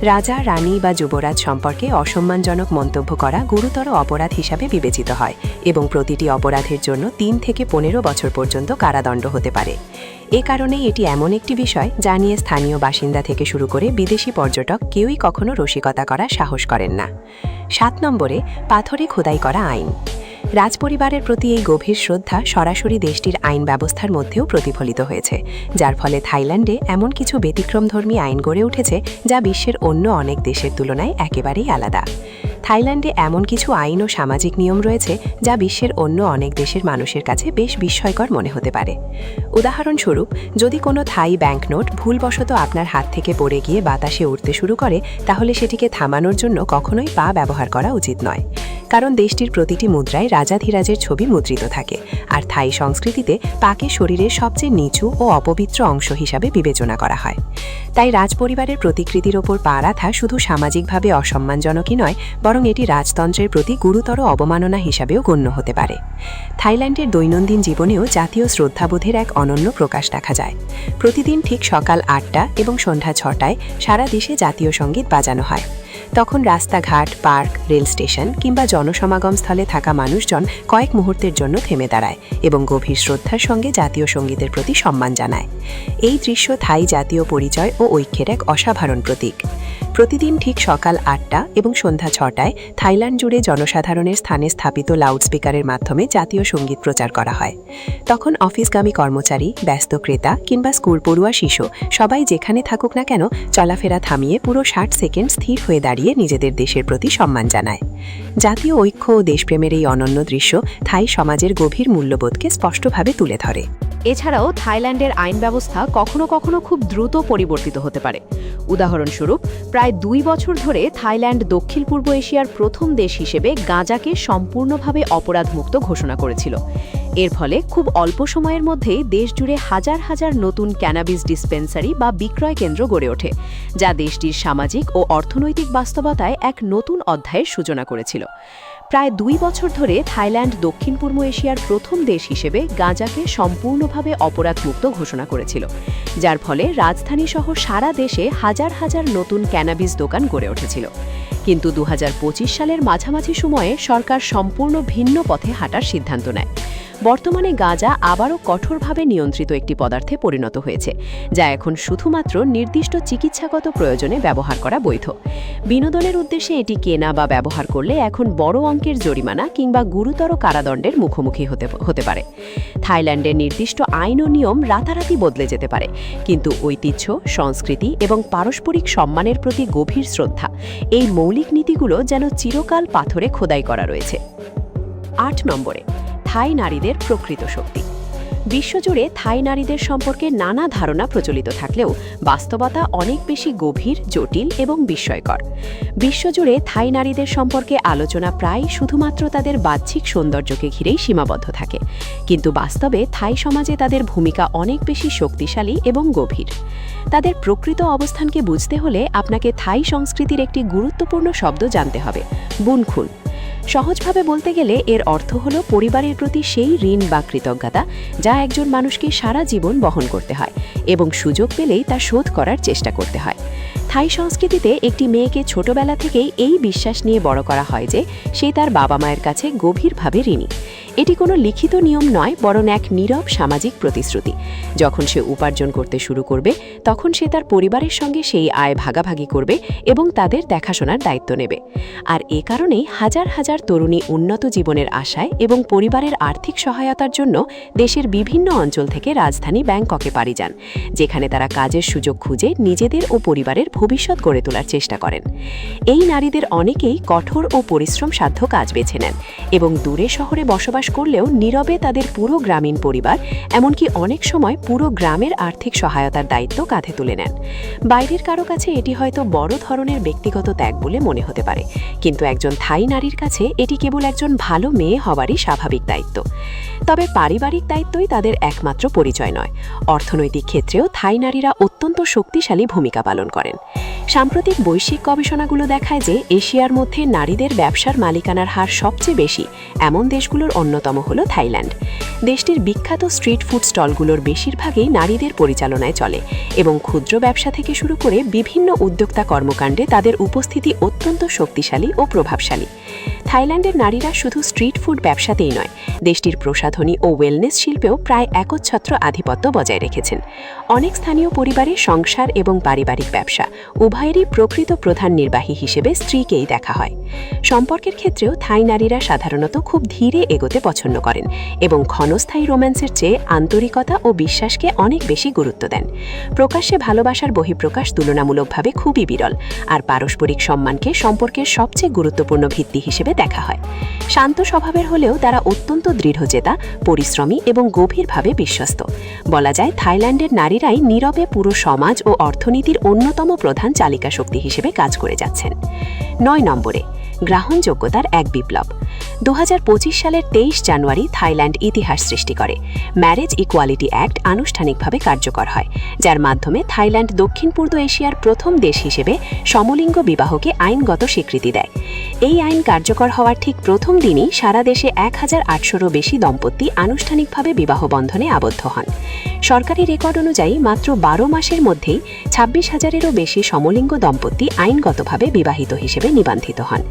রাজা, রানী বা যুবরাজ সম্পর্কে অসম্মানজনক মন্তব্য করা গুরুতর অপরাধ হিসাবে বিবেচিত হয় এবং প্রতিটি অপরাধের জন্য 3 থেকে 15 বছর পর্যন্ত কারাদণ্ড হতে পারে। এ কারণেই এটি এমন একটি বিষয় যা নিয়ে স্থানীয় বাসিন্দা থেকে শুরু করে বিদেশি পর্যটক কেউই কখনো রসিকতা করার সাহস করেন না। 7 নম্বরে, পাথরে খোদাই করা আইন। রাজপরিবারের প্রতি এই গভীর শ্রদ্ধা সরাসরি দেশটির আইন ব্যবস্থার মধ্যেও প্রতিফলিত হয়েছে, যার ফলে থাইল্যান্ডে এমন কিছু ব্যতিক্রমধর্মী আইন গড়ে উঠেছে যা বিশ্বের অন্য অনেক দেশের তুলনায় একেবারেই আলাদা। থাইল্যান্ডে এমন কিছু আইন ও সামাজিক নিয়ম রয়েছে যা বিশ্বের অন্য অনেক দেশের মানুষের কাছে বেশ বিস্ময়কর মনে হতে পারে। উদাহরণস্বরূপ, যদি কোনো থাই ব্যাংকনোট ভুলবশত আপনার হাত থেকে পড়ে গিয়ে বাতাসে উড়তে শুরু করে, তাহলে সেটিকে থামানোর জন্য কখনোই পা ব্যবহার করা উচিত নয়, কারণ দেশটির প্রতিটি মুদ্রায় রাজাধিরাজের ছবি মুদ্রিত থাকে, আর থাই সংস্কৃতিতে পাকে শরীরের সবচেয়ে নিচু ও অপবিত্র অংশ হিসাবে বিবেচনা করা হয়। তাই রাজপরিবারের প্রতিকৃতির ওপর পা রাখা শুধু সামাজিকভাবে অসম্মানজনকই নয়, বরং এটি রাজতন্ত্রের প্রতি গুরুতর অবমাননা হিসাবেও গণ্য হতে পারে। থাইল্যান্ডের দৈনন্দিন জীবনেও জাতীয় শ্রদ্ধাবোধের এক অনন্য প্রকাশ দেখা যায়। প্রতিদিন ঠিক সকাল 8টা এবং সন্ধ্যা 6টায় সারা দেশে জাতীয় সঙ্গীত বাজানো হয়। তখন রাস্তাঘাট, পার্ক, রেল স্টেশন কিংবা জনসমাগম স্থলে থাকা মানুষজন কয়েক মুহূর্তের জন্য থেমে দাঁড়ায় এবং গভীর শ্রদ্ধার সঙ্গে জাতীয় সঙ্গীতের প্রতি সম্মান জানায়। এই দৃশ্য থাই জাতীয় পরিচয় ও ঐক্যের এক অসাধারণ প্রতীক। প্রতিদিন ঠিক সকাল 8টা এবং সন্ধ্যা 6টায় থাইল্যান্ড জুড়ে জনসাধারণের স্থানে স্থাপিত লাউডস্পিকারের মাধ্যমে জাতীয় সঙ্গীত প্রচার করা হয়। তখন অফিসগামী কর্মচারী, ব্যস্ত ক্রেতা কিংবা স্কুল পড়ুয়া শিশু সবাই যেখানে থাকুক না কেন চলাফেরা থামিয়ে পুরো 60 সেকেন্ড স্থির হয়ে দাঁড়িয়ে নিজেদের দেশের প্রতি সম্মান জানায়। জাতীয় ঐক্য ও দেশপ্রেমের এই অনন্য দৃশ্য থাই সমাজের গভীর মূল্যবোধকে স্পষ্টভাবে তুলে ধরে। এছাড়াও থাইল্যান্ডের আইন ব্যবস্থা কখনো কখনো খুব দ্রুত পরিবর্তিত হতে পারে। উদাহরণস্বরূপ, প্রায় 2 বছর ধরে থাইল্যান্ড দক্ষিণ পূর্ব এশিয়ার প্রথম দেশ হিসেবে গাঁজাকে সম্পূর্ণভাবে অপরাধমুক্ত ঘোষণা করেছিল। এর ফলে খুব অল্প সময়ের মধ্যেই দেশ জুড়ে হাজার হাজার নতুন ক্যানাবিস ডিসপেন্সারি বা বিক্রয় কেন্দ্র গড়ে ওঠে, যা দেশটির সামাজিক ও অর্থনৈতিক বাস্তবতায় এক নতুন অধ্যায়ের সূচনা করেছিল। প্রায় 2 বছর ধরে থাইল্যান্ড দক্ষিণ পূর্ব এশিয়ার প্রথম দেশ হিসেবে গাঁজাকে সম্পূর্ণভাবে অপরাধমুক্ত ঘোষণা করেছিল, যার ফলে রাজধানী সহ সারা দেশে হাজার হাজার নতুন ক্যানাবিস দোকান গড়ে উঠেছিল। কিন্তু 2025 সালের মাঝামাঝি সময়ে সরকার সম্পূর্ণ ভিন্ন পথে হাঁটার সিদ্ধান্ত নেয়। বর্তমানে গাঁজা আবারও কঠোরভাবে নিয়ন্ত্রিত একটি পদার্থে পরিণত হয়েছে, যা এখন শুধুমাত্র নির্দিষ্ট চিকিৎসাগত প্রয়োজনে ব্যবহার করা বৈধ। বিনোদনের উদ্দেশ্যে এটি কেনা বা ব্যবহার করলে এখন বড় অঙ্কের জরিমানা কিংবা গুরুতর কারাদণ্ডের মুখোমুখি হতে পারে। থাইল্যান্ডের নির্দিষ্ট আইন ও নিয়ম রাতারাতি বদলে যেতে পারে, কিন্তু ঐতিহ্য, সংস্কৃতি এবং পারস্পরিক সম্মানের প্রতি গভীর শ্রদ্ধা, এই মৌলিক নীতিগুলো যেন চিরকাল পাথরে খোদাই করা রয়েছে। 8 নম্বরে, থাই নারীদের প্রকৃত শক্তি। বিশ্বজুড়ে থাই নারীদের সম্পর্কে নানা ধারণা প্রচলিত থাকলেও বাস্তবতা অনেক বেশি গভীর, জটিল এবং বিস্ময়কর। বিশ্বজুড়ে থাই নারীদের সম্পর্কে আলোচনা প্রায় শুধুমাত্র তাদের বাহ্যিক সৌন্দর্যকে ঘিরেই সীমাবদ্ধ থাকে, কিন্তু বাস্তবে থাই সমাজে তাদের ভূমিকা অনেক বেশি শক্তিশালী এবং গভীর। তাদের প্রকৃত অবস্থানকে বুঝতে হলে আপনাকে থাই সংস্কৃতির একটি গুরুত্বপূর্ণ শব্দ জানতে হবে: বুনখুন। সহজভাবে বলতে গেলে এর অর্থ হল পরিবারের প্রতি সেই ঋণ বা কৃতজ্ঞতা যা একজন মানুষকে সারা জীবন বহন করতে হয় এবং সুযোগ পেলেই তা শোধ করার চেষ্টা করতে হয়। থাই সংস্কৃতিতে একটি মেয়েকে ছোটবেলা থেকেই এই বিশ্বাস নিয়ে বড় করা হয় যে সে তার বাবা মায়ের কাছে গভীরভাবে ঋণী। এটি কোনো লিখিত নিয়ম নয়, বরং এক নীরব সামাজিক প্রতিশ্রুতি। যখন সে উপার্জন করতে শুরু করবে, তখন সে তার পরিবারের সঙ্গে সেই আয় ভাগাভাগি করবে এবং তাদের দেখাশোনার দায়িত্ব নেবে। আর এ কারণেই হাজার হাজার তরুণী উন্নত জীবনের আশায় এবং পরিবারের আর্থিক সহায়তার জন্য দেশের বিভিন্ন অঞ্চল থেকে রাজধানী ব্যাংককে পাড়ি যান, যেখানে তারা কাজের সুযোগ খুঁজে নিজেদের ও পরিবারের ভবিষ্যৎ গড়ে তোলার চেষ্টা করেন। এই নারীদের অনেকেই কঠোর ও পরিশ্রম সাধ্য কাজ বেছে নেন এবং দূরে শহরে বসবাস করলেও নীরবে তাদের পুরো গ্রামীণ পরিবার, এমনকি অনেক সময় পুরো গ্রামের আর্থিক সহায়তার দায়িত্ব কাঁধে তুলে নেন। বাইরের কারো কাছে এটি হয়তো বড় ধরনের ব্যক্তিগত ত্যাগ বলে মনে হতে পারে, কিন্তু একজন থাই নারীর কাছে এটি কেবল একজন ভালো মেয়ে হওয়ারই স্বাভাবিক দায়িত্ব। তবে পারিবারিক দায়িত্বই তাদের একমাত্র পরিচয় নয়। অর্থনৈতিক ক্ষেত্রেও থাই নারীরা অত্যন্ত শক্তিশালী ভূমিকা পালন করেন। সাম্প্রতিক বৈশ্বিক গবেষণাগুলো দেখায় যে এশিয়ার মধ্যে নারীদের ব্যবসার মালিকানার হার সবচেয়ে বেশি এমন দেশগুলোর অন্যতম হল থাইল্যান্ড। দেশটির বিখ্যাত স্ট্রিট ফুড স্টলগুলোর বেশিরভাগই নারীদের পরিচালনায় চলে এবং ক্ষুদ্র ব্যবসা থেকে শুরু করে বিভিন্ন উদ্যোক্তা কর্মকাণ্ডে তাদের উপস্থিতি অত্যন্ত শক্তিশালী ও প্রভাবশালী। থাইল্যান্ডের নারীরা শুধু স্ট্রিট ফুড ব্যবসাতেই নয়, দেশটির প্রসাধনী ও ওয়েলনেস শিল্পেও প্রায় একচ্ছত্র আধিপত্য বজায় রেখেছেন। অনেক স্থানীয় পরিবারে সংসার এবং পারিবারিক ব্যবসা উভয়েরই প্রকৃত প্রধান নির্বাহী হিসেবে স্ত্রীকেই দেখা হয়। সম্পর্কের ক্ষেত্রেও থাই নারীরা সাধারণত খুব ধীরে এগোতে পছন্দ করেন এবং ক্ষণস্থায়ী রোম্যান্সের চেয়ে আন্তরিকতা ও বিশ্বাসকে অনেক বেশি গুরুত্ব দেন। প্রকাশ্যে ভালোবাসার বহিঃপ্রকাশ তুলনামূলকভাবে খুবই বিরল, আর পারস্পরিক সম্মানকে সম্পর্কের সবচেয়ে গুরুত্বপূর্ণ ভিত্তি হিসেবে দেখা হয়। শান্ত স্বভাবের হলেও তারা অত্যন্ত দৃঢ়চেতা, পরিশ্রমী এবং গভীরভাবে বিশ্বস্ত। বলা যায় থাইল্যান্ডের নারীরাই নীরবে পুরো সমাজ ও অর্থনীতির অন্যতম প্রধান চালিকা শক্তি হিসেবে কাজ করে যাচ্ছেন। 9 নম্বরে, গ্রহণযোগ্যতার এক বিপ্লব। 2025 সালের 23 জানুয়ারি থাইল্যান্ড ইতিহাস সৃষ্টি করে। ম্যারেজ ইকুয়ালিটি অ্যাক্ট আনুষ্ঠানিকভাবে কার্যকর হয়, যার মাধ্যমে থাইল্যান্ড দক্ষিণ পূর্ব এশিয়ার প্রথম দেশ হিসেবে সমলিঙ্গ বিবাহকে আইনগত স্বীকৃতি দেয়। এই আইন কার্যকর হওয়ার ঠিক প্রথম দিনই সারা দেশে 1800-এরও বেশি দম্পতি আনুষ্ঠানিকভাবে বিবাহ বন্ধনে আবদ্ধ হন। সরকারি রেকর্ড অনুযায়ী মাত্র 12 মাসের মধ্যেই 26,000-এরও বেশি সমলিঙ্গ দম্পতি আইনগতভাবে বিবাহিত হিসেবে নিবন্ধিত হন।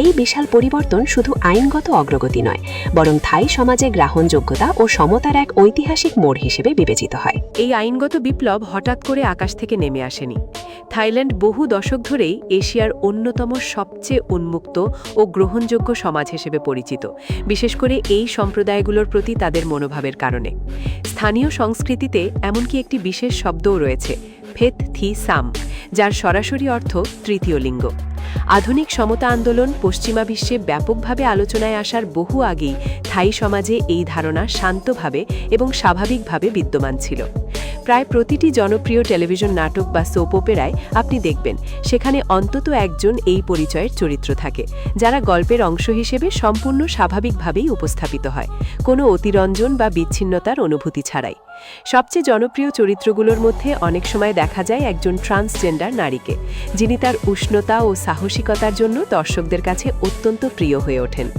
এই বিশাল পরিবর্তন শুধু আইনগত অগ্রগতি নয়, বরং থাই সমাজে গ্রহণযোগ্যতা ও সমতার এক ঐতিহাসিক মোড় হিসেবে বিবেচিত হয়। এই আইনগত বিপ্লব হঠাৎ করে আকাশ থেকে নেমে আসেনি। থাইল্যান্ড বহু দশক ধরেই এশিয়ার অন্যতম সবচেয়ে উন্মুক্ত ও গ্রহণযোগ্য সমাজ হিসেবে পরিচিত, বিশেষ করে এই সম্প্রদায়গুলোর প্রতি তাদের মনোভাবের কারণে। স্থানীয় সংস্কৃতিতে এমনকি একটি বিশেষ শব্দও রয়েছে, ফেথ থি সাম, যার সরাসরি অর্থ তৃতীয় লিঙ্গ। আধুনিক সমতা আন্দোলন পশ্চিমা বিশ্বে ব্যাপকভাবে আলোচনায় আসার বহু আগেই থাই সমাজে এই ধারণা শান্তভাবে এবং স্বাভাবিকভাবে বিদ্যমান ছিল। প্রায় প্রতিটি জনপ্রিয় টেলিভিশন নাটক বা সোপ অপেরায় আপনি দেখবেন সেখানে অন্তত একজন এই পরিচয়ের চরিত্র থাকে, যারা গল্পের অংশ হিসেবে সম্পূর্ণ স্বাভাবিকভাবেই উপস্থাপিত হয়, কোনো অতিরঞ্জন বা বিচ্ছিন্নতার অনুভূতি ছাড়াই। সবচেয়ে জনপ্রিয় চরিত্রগুলোর মধ্যে অনেক সময় দেখা যায় একজন ট্রান্সজেন্ডার নারীকে, যিনি তার উষ্ণতা ও সাহসিকতার জন্য দর্শকদের কাছে অত্যন্ত প্রিয় হয়ে ওঠেন।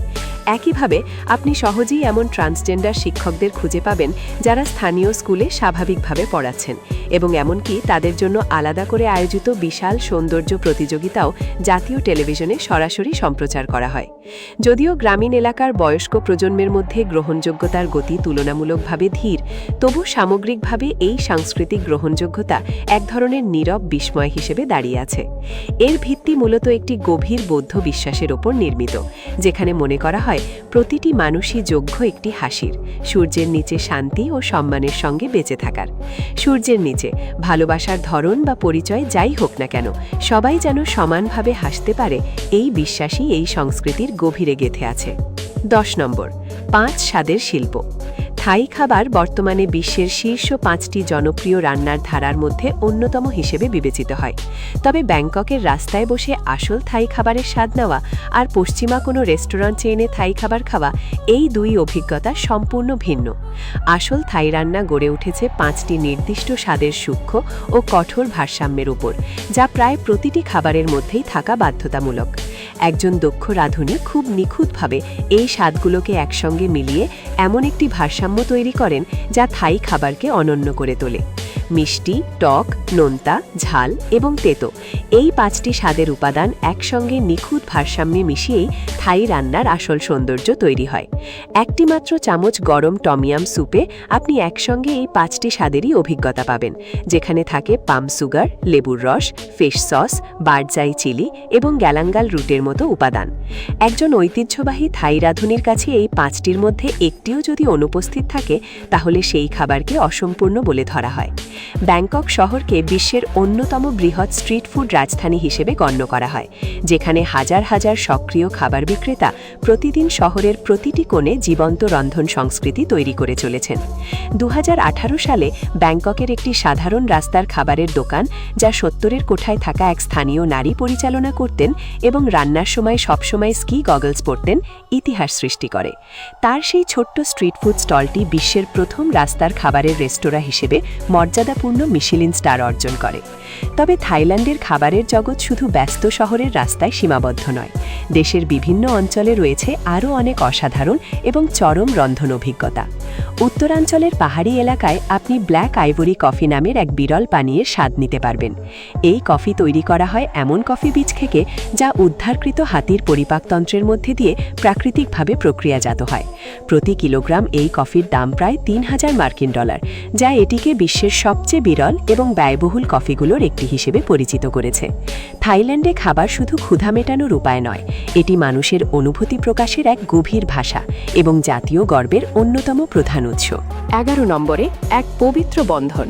একইভাবে আপনি সহজেই এমন ট্রান্সজেন্ডার শিক্ষকদের খুঁজে পাবেন যারা স্থানীয় স্কুলে স্বাভাবিকভাবে পড়াচ্ছেন, এবং এমনকি তাদের জন্য আলাদা করে আয়োজিত বিশাল সৌন্দর্য প্রতিযোগিতাও জাতীয় টেলিভিশনে সরাসরি সম্প্রচার করা হয়। যদিও গ্রামীণ এলাকার বয়স্ক প্রজন্মের মধ্যে গ্রহণযোগ্যতার গতি তুলনামূলকভাবে ধীর, তবু সামগ্রিকভাবে এই সাংস্কৃতিক গ্রহণযোগ্যতা এক ধরনের নীরব বিস্ময় হিসেবে দাঁড়িয়ে আছে। এর ভিত্তি মূলত একটি গভীর বৌদ্ধ বিশ্বাসের ওপর নির্মিত, যেখানে মনে করা হয় প্রতিটি মানুষই যোগ্য একটি হাসির, সূর্যের নিচে শান্তি ও সম্মানের সঙ্গে বেঁচে থাকার। সূর্যের নিচে ভালোবাসার ধরন বা পরিচয় যাই হোক না কেন, সবাই যেন সমানভাবে হাসতে পারে, এই বিশ্বাসই এই সংস্কৃতির গভীরে গেঁথে আছে। 10 নম্বর, 5 স্বাদের শিল্প। থাই খাবার বর্তমানে বিশ্বের শীর্ষ 5টি জনপ্রিয় রান্নার ধারার মধ্যে অন্যতম হিসেবে বিবেচিত হয়। তবে ব্যাংককের রাস্তায় বসে আসল থাই খাবারের স্বাদ নেওয়া আর পশ্চিমা কোনো রেস্টুরেন্ট চেইনে থাই খাবার খাওয়া, এই দুই অভিজ্ঞতা সম্পূর্ণ ভিন্ন। আসল থাই রান্না গড়ে উঠেছে 5টি নির্দিষ্ট স্বাদের সূক্ষ্ম ও কঠোর ভারসাম্যের উপর, যা প্রায় প্রতিটি খাবারের মধ্যেই থাকা বাধ্যতামূলক। একজন দক্ষ রাঁধুনি খুব নিখুঁতভাবে এই স্বাদগুলোকে একসঙ্গে মিলিয়ে এমন একটি ভারসাম্য তৈরি করেন যা থাই খাবারকে অনন্য করে তোলে। মিষ্টি, টক, নোনতা, ঝাল এবং তেতো, এই 5টি স্বাদের উপাদান একসঙ্গে নিখুঁত ভারসাম্যে মিশিয়েই থাই রান্নার আসল সৌন্দর্য তৈরি হয়। একটি মাত্র চামচ গরম টমিয়াম স্যুপে আপনি একসঙ্গে এই 5টি স্বাদেরই অভিজ্ঞতা পাবেন, যেখানে থাকে পাম সুগার, লেবুর রস, ফিশ সস, বার্ডজাই চিলি এবং গ্যালাঙ্গাল রুটের মতো উপাদান। একজন ঐতিহ্যবাহী থাই রাঁধুনির কাছে এই 5টির মধ্যে একটিও যদি অনুপস্থিত থাকে, তাহলে সেই খাবারকে অসম্পূর্ণ বলে ধরা হয়। ব্যাংকক শহরকে বিশ্বের অন্যতম বৃহৎ স্ট্রিট ফুড রাজধানী হিসেবে গণ্য করা হয়, যেখানে হাজার হাজার সক্রিয় খাবার বিক্রেতা প্রতিদিন শহরের প্রতিটি কোণে জীবন্ত রন্ধন সংস্কৃতি তৈরি করে চলেছেন। 2018 সালে ব্যাংককের একটি সাধারণ রাস্তার খাবারের দোকান, যা 70-এর কোঠায় থাকা এক স্থানীয় নারী পরিচালনা করতেন এবং রান্নার সময় সবসময় স্কি গগলস পরতেন, ইতিহাস সৃষ্টি করে। তার সেই ছোট্ট স্ট্রিট ফুড স্টলটি বিশ্বের প্রথম রাস্তার খাবারের রেস্তোরাঁ হিসেবে মর্যাদাপূর্ণ মিশেলিন স্টার অর্জন করে। তবে থাইল্যান্ডের খাবারের জগৎ শুধু ব্যস্ত শহরের রাস্তায় সীমাবদ্ধ নয়। দেশের বিভিন্ন অঞ্চলে রয়েছে আরও অনেক অসাধারণ এবং চরম রন্ধন অভিজ্ঞতা। উত্তরাঞ্চলের পাহাড়ি এলাকায় আপনি ব্ল্যাক আইভরি কফি নামের এক বিরল পানীয়ের স্বাদ নিতে পারবেন। এই কফি তৈরি করা হয় এমন কফি বীজ থেকে, যা উদ্ধারকৃত হাতির পরিপাকতন্ত্রের মধ্যে দিয়ে প্রাকৃতিকভাবে প্রক্রিয়াজাত হয়। প্রতি কিলোগ্রাম এই কফির দাম প্রায় $3000, যা এটিকে বিশ্বের সবচেয়ে বিরল এবং ব্যয়বহুল কফিগুলোর একটি হিসেবে পরিচিত করেছে। থাইল্যান্ডে খাবার শুধু ক্ষুধা মেটানোর উপায় নয়, এটি মানুষের অনুভূতি প্রকাশের এক গভীর ভাষা এবং জাতীয় গর্বের অন্যতম প্রধান উৎস। 11 নম্বরে, এক পবিত্র বন্ধন।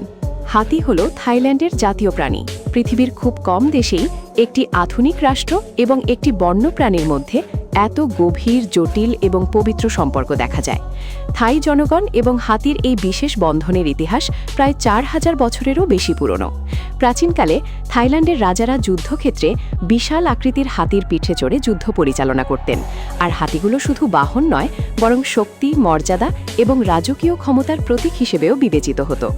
হাতি হল থাইল্যান্ডের জাতীয় প্রাণী। পৃথিবীর খুব কম দেশেই একটি আধুনিক রাষ্ট্র এবং একটি বন্যপ্রাণীর মধ্যে এত গভীর, জটিল এবং পবিত্র সম্পর্ক দেখা যায়। থাই জনগণ এবং হাতির এই বিশেষ বন্ধনের ইতিহাস প্রায় 4000 বছরেরও বেশি পুরনো। প্রাচীনকালে থাইল্যান্ডের রাজারা যুদ্ধক্ষেত্রে বিশাল আকৃতির হাতির পিঠে চড়ে যুদ্ধ পরিচালনা করতেন, আর হাতিগুলো শুধু বাহন নয়, বরং শক্তি, মর্যাদা এবং রাজকীয় ক্ষমতার প্রতীক হিসেবেও বিবেচিত হতো।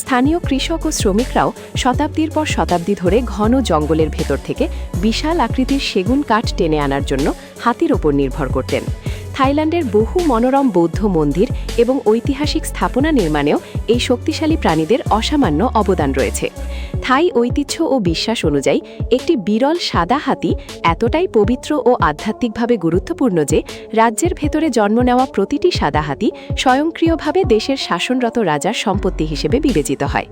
স্থানীয় কৃষক ও শ্রমিকরাও শতাব্দীর পর শতাব্দী ধরে ঘন জঙ্গলের ভেতর থেকে বিশাল আকৃতির সেগুন কাঠ টেনে আনার জন্য হাতির ওপর নির্ভর করতেন। থাইল্যান্ডের বহু মনোরম বৌদ্ধ মন্দির এবং ঐতিহাসিক স্থাপনা নির্মাণেও এই শক্তিশালী প্রাণীদের অসামান্য অবদান রয়েছে। থাই ঐতিহ্য ও বিশ্বাস অনুযায়ী একটি বিরল সাদা হাতি এতটাই পবিত্র ও আধ্যাত্মিকভাবে গুরুত্বপূর্ণ যে রাজ্যের ভেতরে জন্ম নেওয়া প্রতিটি সাদা হাতি স্বয়ংক্রিয়ভাবে দেশের শাসনরত রাজার সম্পত্তি হিসেবে বিবেচিত হয়।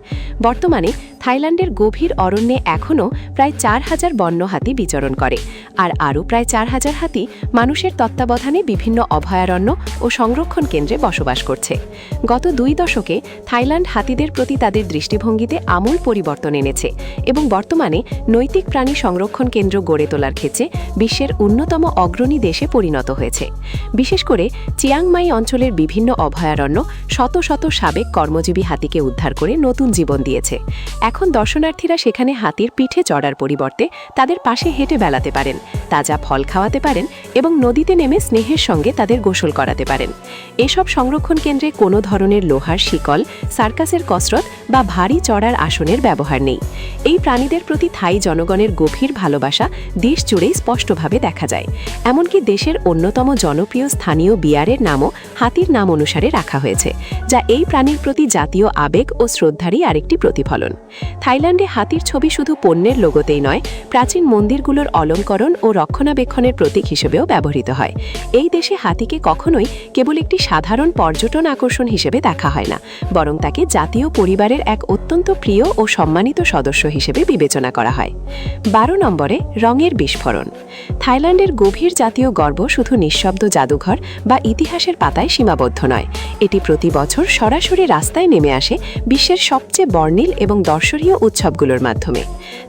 বর্তমানে থাইল্যান্ডের গভীর অরণ্যে এখনও প্রায় 4000 বন্য হাতি বিচরণ করে, আর আরও প্রায় 4000 হাতি মানুষের তত্ত্বাবধানে বিভিন্ন অভয়ারণ্য ও সংরক্ষণ কেন্দ্রে বসবাস করছে। গত 2 দশকে থাইল্যান্ড হাতিদের প্রতি তাদের দৃষ্টিভঙ্গিতে আমূল পরিবর্তন এনেছে এবং বর্তমানে নৈতিক প্রাণী সংরক্ষণ কেন্দ্র গড়ে তোলার ক্ষেত্রে বিশ্বের অন্যতম অগ্রণী দেশে পরিণত হয়েছে। বিশেষ করে চিয়াংমাই অঞ্চলের বিভিন্ন অভয়ারণ্য শত শত সাবেক কর্মজীবী হাতিকে উদ্ধার করে নতুন জীবন দিয়েছে। এখন দর্শনার্থীরা সেখানে হাতির পিঠে চড়ার পরিবর্তে তাদের পাশে হেঁটে বেড়াতে পারেন তাজা ফল খাওয়াতে পারেন এবং নদীতে নেমে স্নেহের সঙ্গে তাদের গোসল করাতে পারেন। এসব সংরক্ষণ কেন্দ্রে কোনো ধরনের লোহার শিকল, সার্কাসের কসরত বা ভারী চড়ার আসনের ব্যবহার নেই। এই প্রাণীদের প্রতি থাই জনগণের গভীর ভালোবাসা দেশ জুড়েই স্পষ্টভাবে দেখা যায়। এমনকি দেশের অন্যতম জনপ্রিয় স্থানীয় বিয়ারের নামও হাতির নাম অনুসারে রাখা হয়েছে, যা এই প্রাণীর প্রতি জাতীয় আবেগ ও শ্রদ্ধারই আরেকটি প্রতিফলন। থাইল্যান্ডে হাতির ছবি শুধু পণ্যের লোগোতেই নয়, প্রাচীন মন্দিরগুলোর অলঙ্করণ ও রক্ষণাবেক্ষণের প্রতীক হিসেবেও ব্যবহৃত হয়। এই দেশে হাতিকে কখনোই কেবল একটি সাধারণ পর্যটন আকর্ষণ হিসেবে দেখা হয় না, বরং তাকে জাতীয় পরিবারের এক অত্যন্ত প্রিয় ও সম্মানিত সদস্য হিসেবে বিবেচনা করা হয়। 12 নম্বরে রঙের বিস্ফোরণ। থাইল্যান্ডের গভীর জাতীয় গর্ব শুধু নিঃশব্দ জাদুঘর বা ইতিহাসের পাতায় সীমাবদ্ধ নয়, এটি প্রতি বছর সরাসরি রাস্তায় নেমে আসে বিশ্বের সবচেয়ে বর্ণিল এবং দর্শনীয় উৎসবগুলোর মাধ্যমে।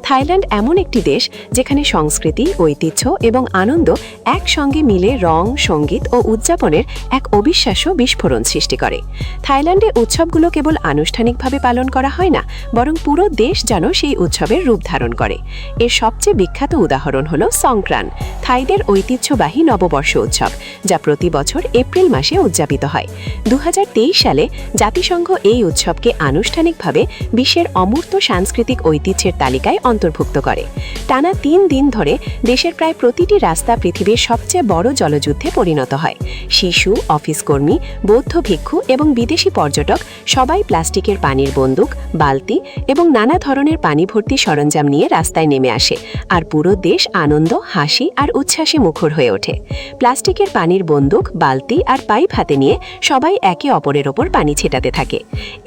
থাইল্যান্ড এমন একটি দেশ যেখানে সংস্কৃতি, ঐতিহ্য এবং আনন্দ একসঙ্গে মিলে রং, সঙ্গীত ও উদযাপনের এক অবিশ্বাস্য বিস্ফোরণ সৃষ্টি করে। থাইল্যান্ডে উৎসবগুলো কেবল আনুষ্ঠানিকভাবে পালন করা হয় না, বরং পুরো দেশ যেন সেই উৎসবের রূপ ধারণ করে। এর সবচেয়ে বিখ্যাত উদাহরণ হল সংক্রান, থাইদের ঐতিহ্যবাহী নববর্ষ উৎসব, যা প্রতি বছর এপ্রিল মাসে উদযাপিত হয়। 2023 সালে জাতিসংঘ এই উৎসবকে আনুষ্ঠানিকভাবে বিশ্বের অমূর্ত সাংস্কৃতিক ঐতিহ্যের তালিকায় অন্তর্ভুক্ত করে। টানা 3 দিন ধরে দেশের প্রায় প্রতিটি রাস্তা পৃথিবীর সবচেয়ে বড় জলযুদ্ধে পরিণত হয়। শিশু, অফিস কর্মী, বৌদ্ধ ভিক্ষু এবং বিদেশি পর্যটক সবাই প্লাস্টিকের পানির বন্দুক, বালতি এবং নানা ধরনের পানি ভর্তি সরঞ্জাম নিয়ে রাস্তায় নেমে আসে, আর পুরো দেশ আনন্দ, হাসি আর উচ্ছ্বাসে মুখর হয়ে ওঠে। প্লাস্টিকের পানির বন্দুক, বালতি আর পাইপ হাতে নিয়ে সবাই একে অপরের ওপর পানি ছেটাতে থাকে।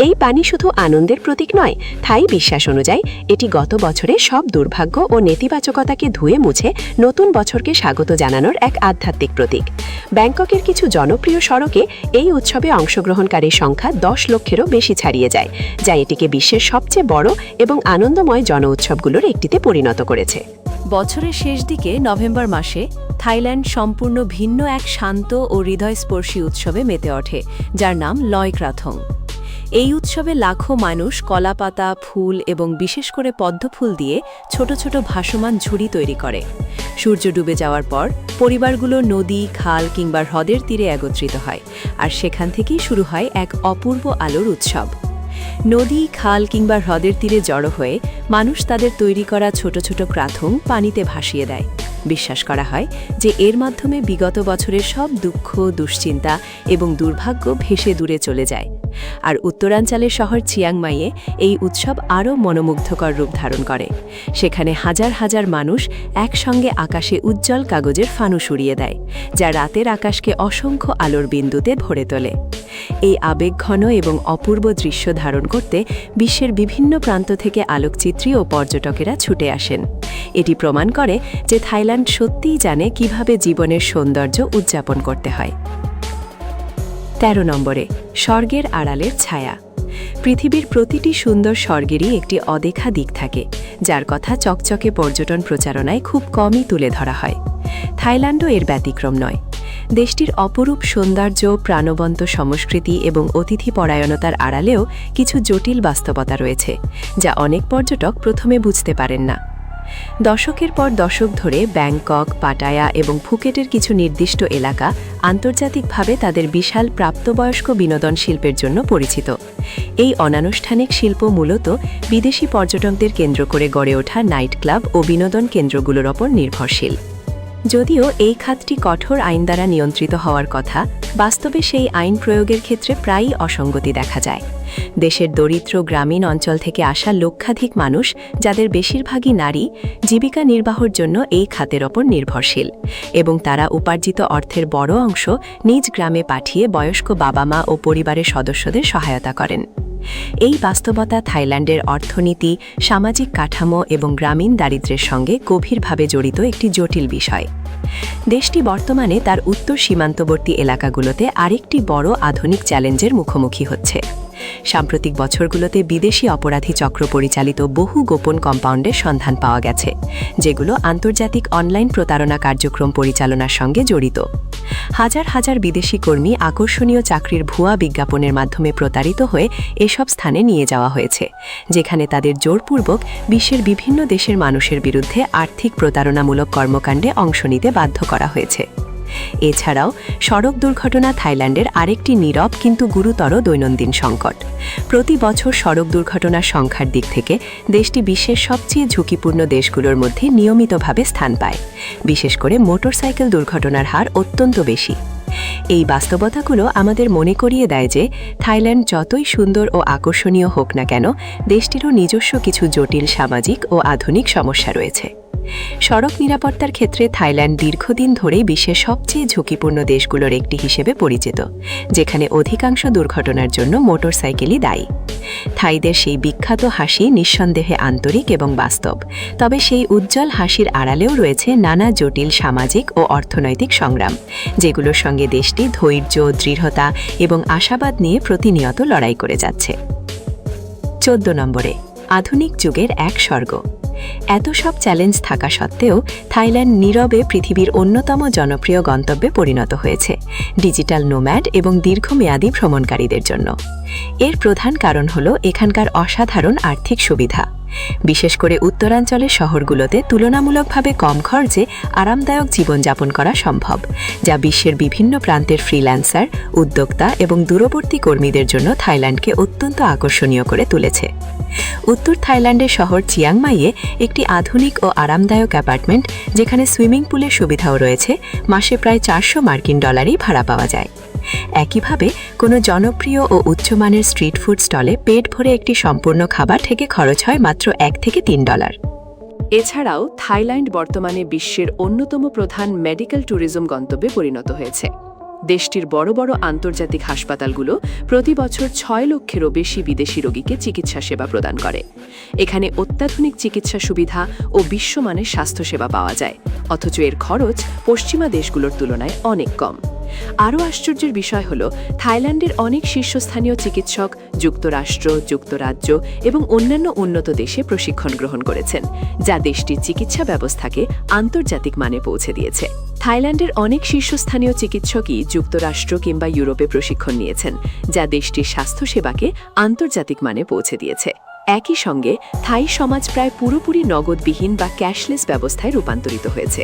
এই পানি শুধু আনন্দের প্রতীক নয়, থাই বিশ্বাস অনুযায়ী এটি গত বছরে সব দুর্ভাগ্য ও নেতিবাচকতাকে ধুয়ে মুছে নতুন বছরকে স্বাগত জানানোর এক আধ্যাত্মিক প্রতীক। ব্যাংককের কিছু জনপ্রিয় সড়কে এই উৎসবে অংশগ্রহণকারীর সংখ্যা 10 লক্ষেরও বেশি ছাড়িয়ে যায়, যা এটিকে বিশ্বের সবচেয়ে বড় এবং আনন্দময় জন উৎসবগুলোর একটিতে পরিণত করেছে। বছরের শেষ দিকে নভেম্বর মাসে থাইল্যান্ড সম্পূর্ণ ভিন্ন এক শান্ত ও হৃদয়স্পর্শী উৎসবে মেতে ওঠে, যার নাম লয়ক্রাথং। এই উৎসবে লাখো মানুষ কলাপাতা, ফুল এবং বিশেষ করে পদ্মফুল দিয়ে ছোট ছোট ভাসমান ঝুড়ি তৈরি করে। সূর্য ডুবে যাওয়ার পর পরিবারগুলো নদী, খাল কিংবা হ্রদের তীরে একত্রিত হয়, আর সেখান থেকেই শুরু হয় এক অপূর্ব আলোর উৎসব। নদী, খাল কিংবা হ্রদের তীরে জড়ো হয়ে মানুষ তাদের তৈরি করা ছোট ছোট ক্রাথং পানিতে ভাসিয়ে দেয়। বিশ্বাস করা হয় যে এর মাধ্যমে বিগত বছরের সব দুঃখ, দুশ্চিন্তা এবং দুর্ভাগ্য ভেসে দূরে চলে যায়। আর উত্তরাঞ্চলের শহর চিয়াংমাইয়ে এই উৎসব আরও মনোমুগ্ধকর রূপ ধারণ করে। সেখানে হাজার হাজার মানুষ একসঙ্গে আকাশে উজ্জ্বল কাগজের ফানুস উড়িয়ে দেয়, যা রাতের আকাশকে অসংখ্য আলোর বিন্দুতে ভরে তোলে। এই আবেগঘন এবং অপূর্ব দৃশ্য ধারণ করতে বিশ্বের বিভিন্ন প্রান্ত থেকে আলোকচিত্রী ও পর্যটকেরা ছুটে আসেন। এটি প্রমাণ করে যে থাইল্যান্ড সত্যিই জানে কিভাবে জীবনের সৌন্দর্য উদযাপন করতে হয়। 13 নম্বরে স্বর্গের আড়ালের ছায়া। পৃথিবীর প্রতিটি সুন্দর স্বর্গেরই একটি অদেখা দিক থাকে, যার কথা চকচকে পর্যটন প্রচারণায় খুব কমই তুলে ধরা হয়। থাইল্যান্ডও এর ব্যতিক্রম নয়। দেশটির অপরূপ সৌন্দর্য, প্রাণবন্ত সংস্কৃতি এবং অতিথিপরায়ণতার আড়ালেও কিছু জটিল বাস্তবতা রয়েছে, যা অনেক পর্যটক প্রথমে বুঝতে পারেন না। দশকের পর দশক ধরে ব্যাংকক, পাটায়া এবং ফুকেটের কিছু নির্দিষ্ট এলাকা আন্তর্জাতিকভাবে তাদের বিশাল প্রাপ্তবয়স্ক বিনোদন শিল্পের জন্য পরিচিত। এই অনানুষ্ঠানিক শিল্প মূলত বিদেশি পর্যটকদের কেন্দ্র করে গড়ে ওঠা নাইট ক্লাব ও বিনোদন কেন্দ্রগুলোর ওপর নির্ভরশীল। যদিও এই খাতটি কঠোর আইন দ্বারা নিয়ন্ত্রিত হওয়ার কথা, বাস্তবে সেই আইন প্রয়োগের ক্ষেত্রে প্রায়ই অসঙ্গতি দেখা যায়। দেশের দরিদ্র গ্রামীণ অঞ্চল থেকে আসা লক্ষাধিক মানুষ, যাদের বেশিরভাগই নারী, জীবিকা নির্বাহের জন্য এই খাতের ওপর নির্ভরশীল, এবং তারা উপার্জিত অর্থের বড় অংশ নিজ গ্রামে পাঠিয়ে বয়স্ক বাবা-মা ও পরিবারের সদস্যদের সহায়তা করেন। এই বাস্তবতা থাইল্যান্ডের অর্থনীতি, সামাজিক কাঠামো এবং গ্রামীণ দারিদ্র্যের সঙ্গে গভীরভাবে জড়িত একটি জটিল বিষয়। দেশটি বর্তমানে তার উত্তর সীমান্তবর্তী এলাকাগুলোতে আরেকটি বড় আধুনিক চ্যালেঞ্জের মুখোমুখি হচ্ছে। সাম্প্রতিক বছরগুলোতে বিদেশি অপরাধী চক্র পরিচালিত বহু গোপন কম্পাউন্ডের সন্ধান পাওয়া গেছে, যেগুলো আন্তর্জাতিক অনলাইন প্রতারণা কার্যক্রম পরিচালনার সঙ্গে জড়িত। হাজার হাজার বিদেশি কর্মী আকর্ষণীয় চাকরির ভুয়া বিজ্ঞাপনের মাধ্যমে প্রতারিত হয়ে এসব স্থানে নিয়ে যাওয়া হয়েছে, যেখানে তাদের জোরপূর্বক বিশ্বের বিভিন্ন দেশের মানুষের বিরুদ্ধে আর্থিক প্রতারণামূলক কর্মকাণ্ডে অংশ নিতে বাধ্য করা হয়েছে। এছাড়াও সড়ক দুর্ঘটনা থাইল্যান্ডের আরেকটি নীরব কিন্তু গুরুতর দৈনন্দিন সংকট। প্রতি বছর সড়ক দুর্ঘটনার সংখ্যার দিক থেকে দেশটি বিশ্বের সবচেয়ে ঝুঁকিপূর্ণ দেশগুলোর মধ্যে নিয়মিতভাবে স্থান পায়। বিশেষ করে মোটরসাইকেল দুর্ঘটনার হার অত্যন্ত বেশি। এই বাস্তবতাগুলো আমাদের মনে করিয়ে দেয় যে থাইল্যান্ড যতই সুন্দর ও আকর্ষণীয় হোক না কেন, দেশটিরও নিজস্ব কিছু জটিল সামাজিক ও আধুনিক সমস্যা রয়েছে। সড়ক নিরাপত্তার ক্ষেত্রে থাইল্যান্ড দীর্ঘদিন ধরেই বিশ্বের সবচেয়ে ঝুঁকিপূর্ণ দেশগুলোর একটি হিসেবে পরিচিত, যেখানে অধিকাংশ দুর্ঘটনার জন্য মোটরসাইকেলই দায়ী। থাইদের সেই বিখ্যাত হাসি নিঃসন্দেহে আন্তরিক এবং বাস্তব, তবে সেই উজ্জ্বল হাসির আড়ালেও রয়েছে নানা জটিল সামাজিক ও অর্থনৈতিক সংগ্রাম, যেগুলোর সঙ্গে দেশটি ধৈর্য, দৃঢ়তা এবং আশাবাদ নিয়ে প্রতিনিয়ত লড়াই করে যাচ্ছে। 14 নম্বরে, আধুনিক যুগের এক স্বর্গ। এত সব চ্যালেঞ্জ থাকা সত্ত্বেও থাইল্যান্ড নীরবে পৃথিবীর অন্যতম জনপ্রিয় গন্তব্যে পরিণত হয়েছে ডিজিটাল নোম্যাড এবং দীর্ঘমেয়াদী ভ্রমণকারীদের জন্য। এর প্রধান কারণ হল এখানকার অসাধারণ আর্থিক সুবিধা। বিশেষ করে উত্তরাঞ্চলের শহরগুলোতে তুলনামূলকভাবে কম খরচে আরামদায়ক জীবনযাপন করা সম্ভব, যা বিশ্বের বিভিন্ন প্রান্তের ফ্রিল্যান্সার, উদ্যোক্তা এবং দূরবর্তী কর্মীদের জন্য থাইল্যান্ডকে অত্যন্ত আকর্ষণীয় করে তুলেছে। উত্তর থাইল্যান্ডের শহর চিয়াংমাইয়ে একটি আধুনিক ও আরামদায়ক অ্যাপার্টমেন্ট, যেখানে সুইমিং পুলের সুবিধাও রয়েছে, মাসে প্রায় $400 ভাড়া পাওয়া যায়। একইভাবে কোনো জনপ্রিয় ও উচ্চমানের স্ট্রিট ফুড স্টলে পেট ভরে একটি সম্পূর্ণ খাবার থেকে খরচ হয় মাত্র $1 থেকে $3। এছাড়াও থাইল্যান্ড বর্তমানে বিশ্বের অন্যতম প্রধান মেডিকেল ট্যুরিজম গন্তব্যে পরিণত হয়েছে। দেশটির বড় বড় আন্তর্জাতিক হাসপাতালগুলো প্রতি বছর 6 লক্ষেরও বেশি বিদেশি রোগীকে চিকিৎসা সেবা প্রদান করে। এখানে অত্যাধুনিক চিকিৎসা সুবিধা ও বিশ্বমানের স্বাস্থ্যসেবা পাওয়া যায়, অথচ এর খরচ পশ্চিমা দেশগুলোর তুলনায় অনেক কম। আরও আশ্চর্যের বিষয় হল, থাইল্যান্ডের অনেক শীর্ষস্থানীয় চিকিৎসক যুক্তরাষ্ট্র, যুক্তরাজ্য এবং অন্যান্য উন্নত দেশে প্রশিক্ষণ গ্রহণ করেছেন, যা দেশটির চিকিৎসা ব্যবস্থাকে আন্তর্জাতিক মানে পৌঁছে দিয়েছে। থাইল্যান্ডের অনেক শীর্ষস্থানীয় চিকিৎসকই যুক্তরাষ্ট্র কিংবা ইউরোপে প্রশিক্ষণ নিয়েছেন, যা দেশটির স্বাস্থ্যসেবাকে আন্তর্জাতিক মানে পৌঁছে দিয়েছে। একই সঙ্গে থাই সমাজ প্রায় পুরোপুরি নগদবিহীন বা ক্যাশলেস ব্যবস্থায় রূপান্তরিত হয়েছে।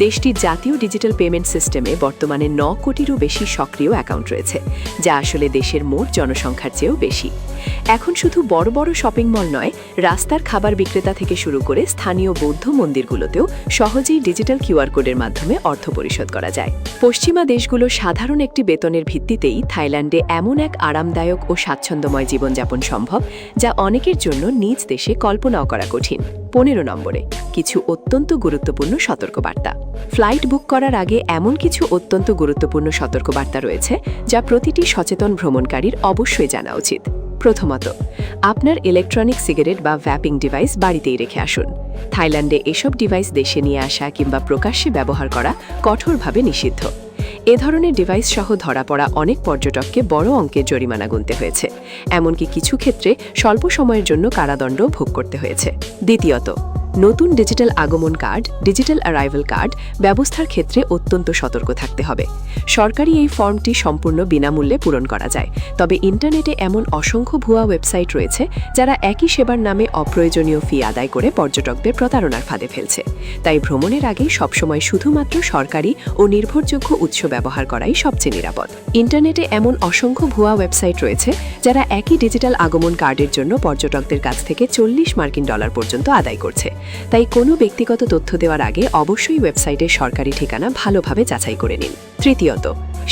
দেশটির জাতীয় ডিজিটাল পেমেন্ট সিস্টেমে বর্তমানে 9 কোটিরও বেশি সক্রিয় অ্যাকাউন্ট রয়েছে, যা আসলে দেশের মোট জনসংখ্যার চেয়েও বেশি। এখন শুধু বড় বড় শপিং মল নয়, রাস্তার খাবার বিক্রেতা থেকে শুরু করে স্থানীয় বৌদ্ধ মন্দিরগুলোতেও সহজেই ডিজিটাল কিউআর কোডের মাধ্যমে অর্থ পরিশোধ করা যায়। পশ্চিমা দেশগুলো সাধারণ একটি বেতনের ভিত্তিতেই থাইল্যান্ডে এমন এক আরামদায়ক ও স্বাচ্ছন্দ্যময় জীবনযাপন সম্ভব, যা অনেকের জন্য নিজ দেশে কল্পনাও করা কঠিন। 15 নম্বরে, কিছু অত্যন্ত গুরুত্বপূর্ণ সতর্কবার্তা। ফ্লাইট বুক করার আগে এমন কিছু অত্যন্ত গুরুত্বপূর্ণ সতর্কবার্তা রয়েছে, যা প্রতিটি সচেতন ভ্রমণকারীর অবশ্যই জানা উচিত। প্রথমত, আপনার ইলেকট্রনিক সিগারেট বা ভ্যাপিং ডিভাইস বাড়িতেই রেখে আসুন। থাইল্যান্ডে এসব ডিভাইস দেশে নিয়ে আসা কিংবা প্রকাশ্যে ব্যবহার করা কঠোরভাবে নিষিদ্ধ। এ ধরনের ডিভাইস সহ ধরা পড়া অনেক পর্যটককে বড় অঙ্কের জরিমানা গুনতে হয়েছে, এমনকি কিছু ক্ষেত্রে স্বল্প সময়ের জন্য কারাদণ্ডও ভোগ করতে হয়েছে। দ্বিতীয়ত, নতুন ডিজিটাল আগমন কার্ড, ডিজিটাল অ্যারাইভাল কার্ড ব্যবস্থার ক্ষেত্রে অত্যন্ত সতর্ক থাকতে হবে। সরকারি এই ফর্মটি সম্পূর্ণ বিনামূল্যে পূরণ করা যায়, তবে ইন্টারনেটে এমন অসংখ্য ভুয়া ওয়েবসাইট রয়েছে, যারা একই সেবার নামে অপ্রয়োজনীয় ফি আদায় করে পর্যটকদের প্রতারণার ফাঁদে ফেলছে। তাই ভ্রমণের আগে সবসময় শুধুমাত্র সরকারি ও নির্ভরযোগ্য উৎস ব্যবহার করাই সবচেয়ে নিরাপদ। ইন্টারনেটে এমন অসংখ্য ভুয়া ওয়েবসাইট রয়েছে, যারা একই ডিজিটাল আগমন কার্ডের জন্য পর্যটকদের কাছ থেকে $40 পর্যন্ত আদায় করছে। তাই কোনো ব্যক্তিগত তথ্য দেওয়ার আগে অবশ্যই ওয়েবসাইটের সরকারি ঠিকানা ভালোভাবে যাচাই করে নিন। তৃতীয়ত,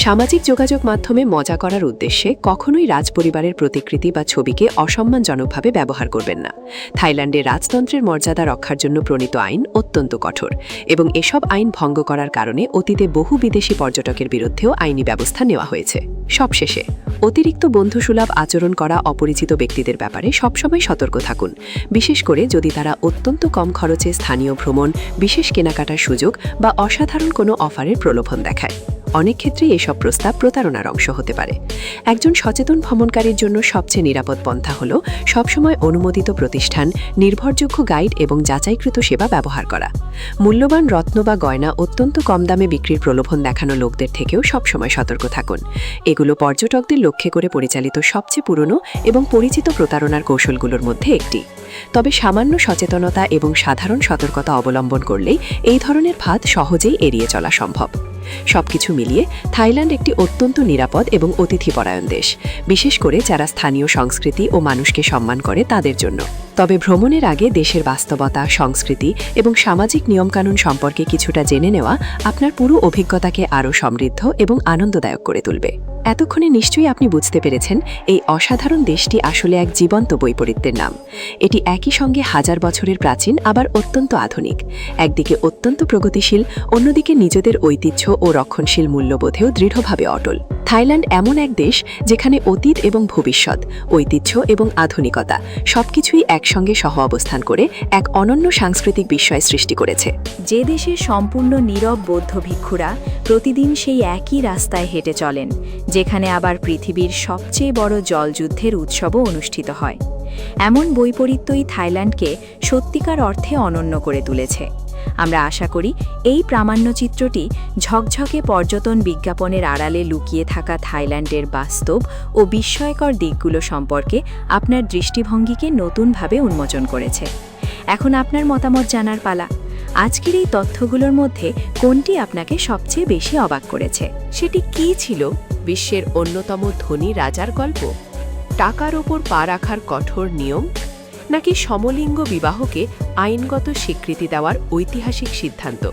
সামাজিক যোগাযোগ মাধ্যমে মজা করার উদ্দেশ্যে কখনোই রাজপরিবারের প্রতিকৃতি বা ছবিকে অসম্মানজনকভাবে ব্যবহার করবেন না। থাইল্যান্ডে রাজতন্ত্রের মর্যাদা রক্ষার জন্য প্রণীত আইন অত্যন্ত কঠোর, এবং এসব আইন ভঙ্গ করার কারণে অতীতে বহু বিদেশি পর্যটকের বিরুদ্ধেও আইনি ব্যবস্থা নেওয়া হয়েছে। সবশেষে, অতিরিক্ত বন্ধুসুলভ আচরণ করা অপরিচিত ব্যক্তিদের ব্যাপারে সবসময় সতর্ক থাকুন, বিশেষ করে যদি তারা অত্যন্ত কম খরচে স্থানীয় ভ্রমণ, বিশেষ কেনাকাটার সুযোগ বা অসাধারণ কোনো অফারের প্রলোভন দেখায়। অনেক ক্ষেত্রেই এসব প্রস্তাব প্রতারণার অংশ হতে পারে। একজন সচেতন ভ্রমণকারীর জন্য সবচেয়ে নিরাপদ পন্থা হল সবসময় অনুমোদিত প্রতিষ্ঠান, নির্ভরযোগ্য গাইড এবং যাচাইকৃত সেবা ব্যবহার করা। মূল্যবান রত্ন বা গয়না অত্যন্ত কম দামে বিক্রির প্রলোভন দেখানো লোকদের থেকেও সবসময় সতর্ক থাকুন। এগুলো পর্যটকদের লক্ষ্যে করে পরিচালিত সবচেয়ে পুরনো এবং পরিচিত প্রতারণার কৌশলগুলোর মধ্যে একটি। তবে সামান্য সচেতনতা এবং সাধারণ সতর্কতা অবলম্বন করলেই এই ধরনের ফাঁদ সহজেই এড়িয়ে চলা সম্ভব। সবকিছু মিলিয়ে থাইল্যান্ড একটি অত্যন্ত নিরাপদ এবং অতিথিপরায়ণ দেশ, বিশেষ করে যারা স্থানীয় সংস্কৃতি ও মানুষকে সম্মান করে তাদের জন্য। তবে ভ্রমণের আগে দেশের বাস্তবতা, সংস্কৃতি এবং সামাজিক নিয়মকানুন সম্পর্কে কিছুটা জেনে নেওয়া আপনার পুরো অভিজ্ঞতাকে আরও সমৃদ্ধ এবং আনন্দদায়ক করে তুলবে। এতক্ষণে নিশ্চয়ই আপনি বুঝতে পেরেছেন এই অসাধারণ দেশটি আসলে এক জীবন্ত বৈপরীত্যের নাম। এটি একই সঙ্গে হাজার বছরের প্রাচীন আবার অত্যন্ত আধুনিক, একদিকে অত্যন্ত প্রগতিশীল, অন্যদিকে নিজেদের ঐতিহ্য ও রক্ষণশীল মূল্যবোধেও দৃঢ়ভাবে অটল। থাইল্যান্ড এমন এক দেশ যেখানে অতীত এবং ভবিষ্যৎ, ঐতিহ্য এবং আধুনিকতা সবকিছুই একসঙ্গে সহ অবস্থান করে এক অনন্য সাংস্কৃতিক বিস্ময় সৃষ্টি করেছে। যে দেশের সম্পূর্ণ নীরব বৌদ্ধ ভিক্ষুরা প্রতিদিন সেই একই রাস্তায় হেঁটে চলেন, যেখানে আবার পৃথিবীর সবচেয়ে বড় জলযুদ্ধের উৎসবও অনুষ্ঠিত হয়। এমন বৈপরীত্যই থাইল্যান্ডকে সত্যিকার অর্থে অনন্য করে তুলেছে। আমরা আশা করি এই প্রামাণ্যচিত্রটি ঝকঝকে পর্যটন বিজ্ঞাপনের আড়ালে লুকিয়ে থাকা থাইল্যান্ডের বাস্তব ও বিস্ময়কর দিকগুলো সম্পর্কে আপনার দৃষ্টিভঙ্গিকে নতুনভাবে উন্মোচন করেছে। এখন আপনার মতামত জানার পালা। আজকের এই তথ্যগুলোর মধ্যে কোনটি আপনাকে সবচেয়ে বেশি অবাক করেছে? সেটি কী ছিল? বিশ্বের অন্যতম ধনী রাজার গল্প, টাকার ওপর পা রাখার কঠোর নিয়ম, নাকি সমলিঙ্গ বিবাহকে আইনগত স্বীকৃতি দেওয়ার ঐতিহাসিক সিদ্ধান্ত?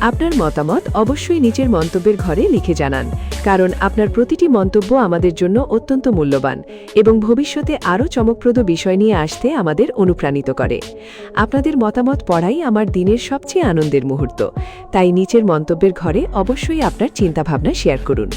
আপনার মতামত অবশ্যই নিচের মন্তব্যের ঘরে লিখে জানান, কারণ আপনার প্রতিটি মন্তব্য আমাদের জন্য অত্যন্ত মূল্যবান এবং ভবিষ্যতে আরও চমকপ্রদ বিষয় নিয়ে আসতে আমাদের অনুপ্রাণিত করে। আপনাদের মতামত পড়াই আমার দিনের সবচেয়ে আনন্দের মুহূর্ত, তাই নিচের মন্তব্যের ঘরে অবশ্যই আপনার চিন্তাভাবনা শেয়ার করুন।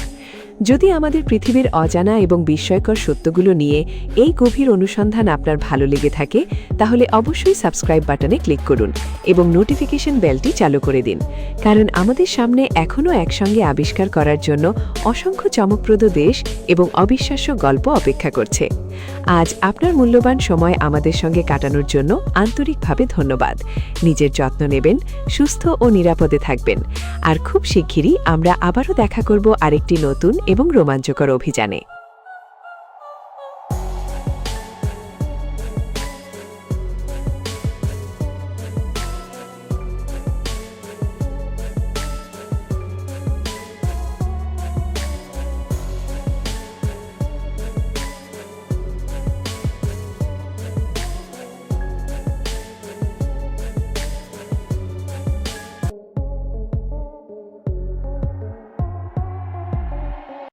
যদি আমাদের পৃথিবীর অজানা এবং বিস্ময়কর সত্যগুলো নিয়ে এই গভীর অনুসন্ধান আপনার ভালো লেগে থাকে, তাহলে অবশ্যই সাবস্ক্রাইব বাটনে ক্লিক করুন এবং নোটিফিকেশন বেলটি চালু করে দিন, কারণ আমাদের সামনে এখনও একসঙ্গে আবিষ্কার করার জন্য অসংখ্য চমকপ্রদ দেশ এবং অবিশ্বাস্য গল্প অপেক্ষা করছে। আজ আপনার মূল্যবান সময় আমাদের সঙ্গে কাটানোর জন্য আন্তরিকভাবে ধন্যবাদ। নিজের যত্ন নেবেন, সুস্থ ও নিরাপদে থাকবেন, আর খুব শিগগিরই আমরা আবারও দেখা করব আরেকটি নতুন এবং রোমাঞ্চকর অভিযানে।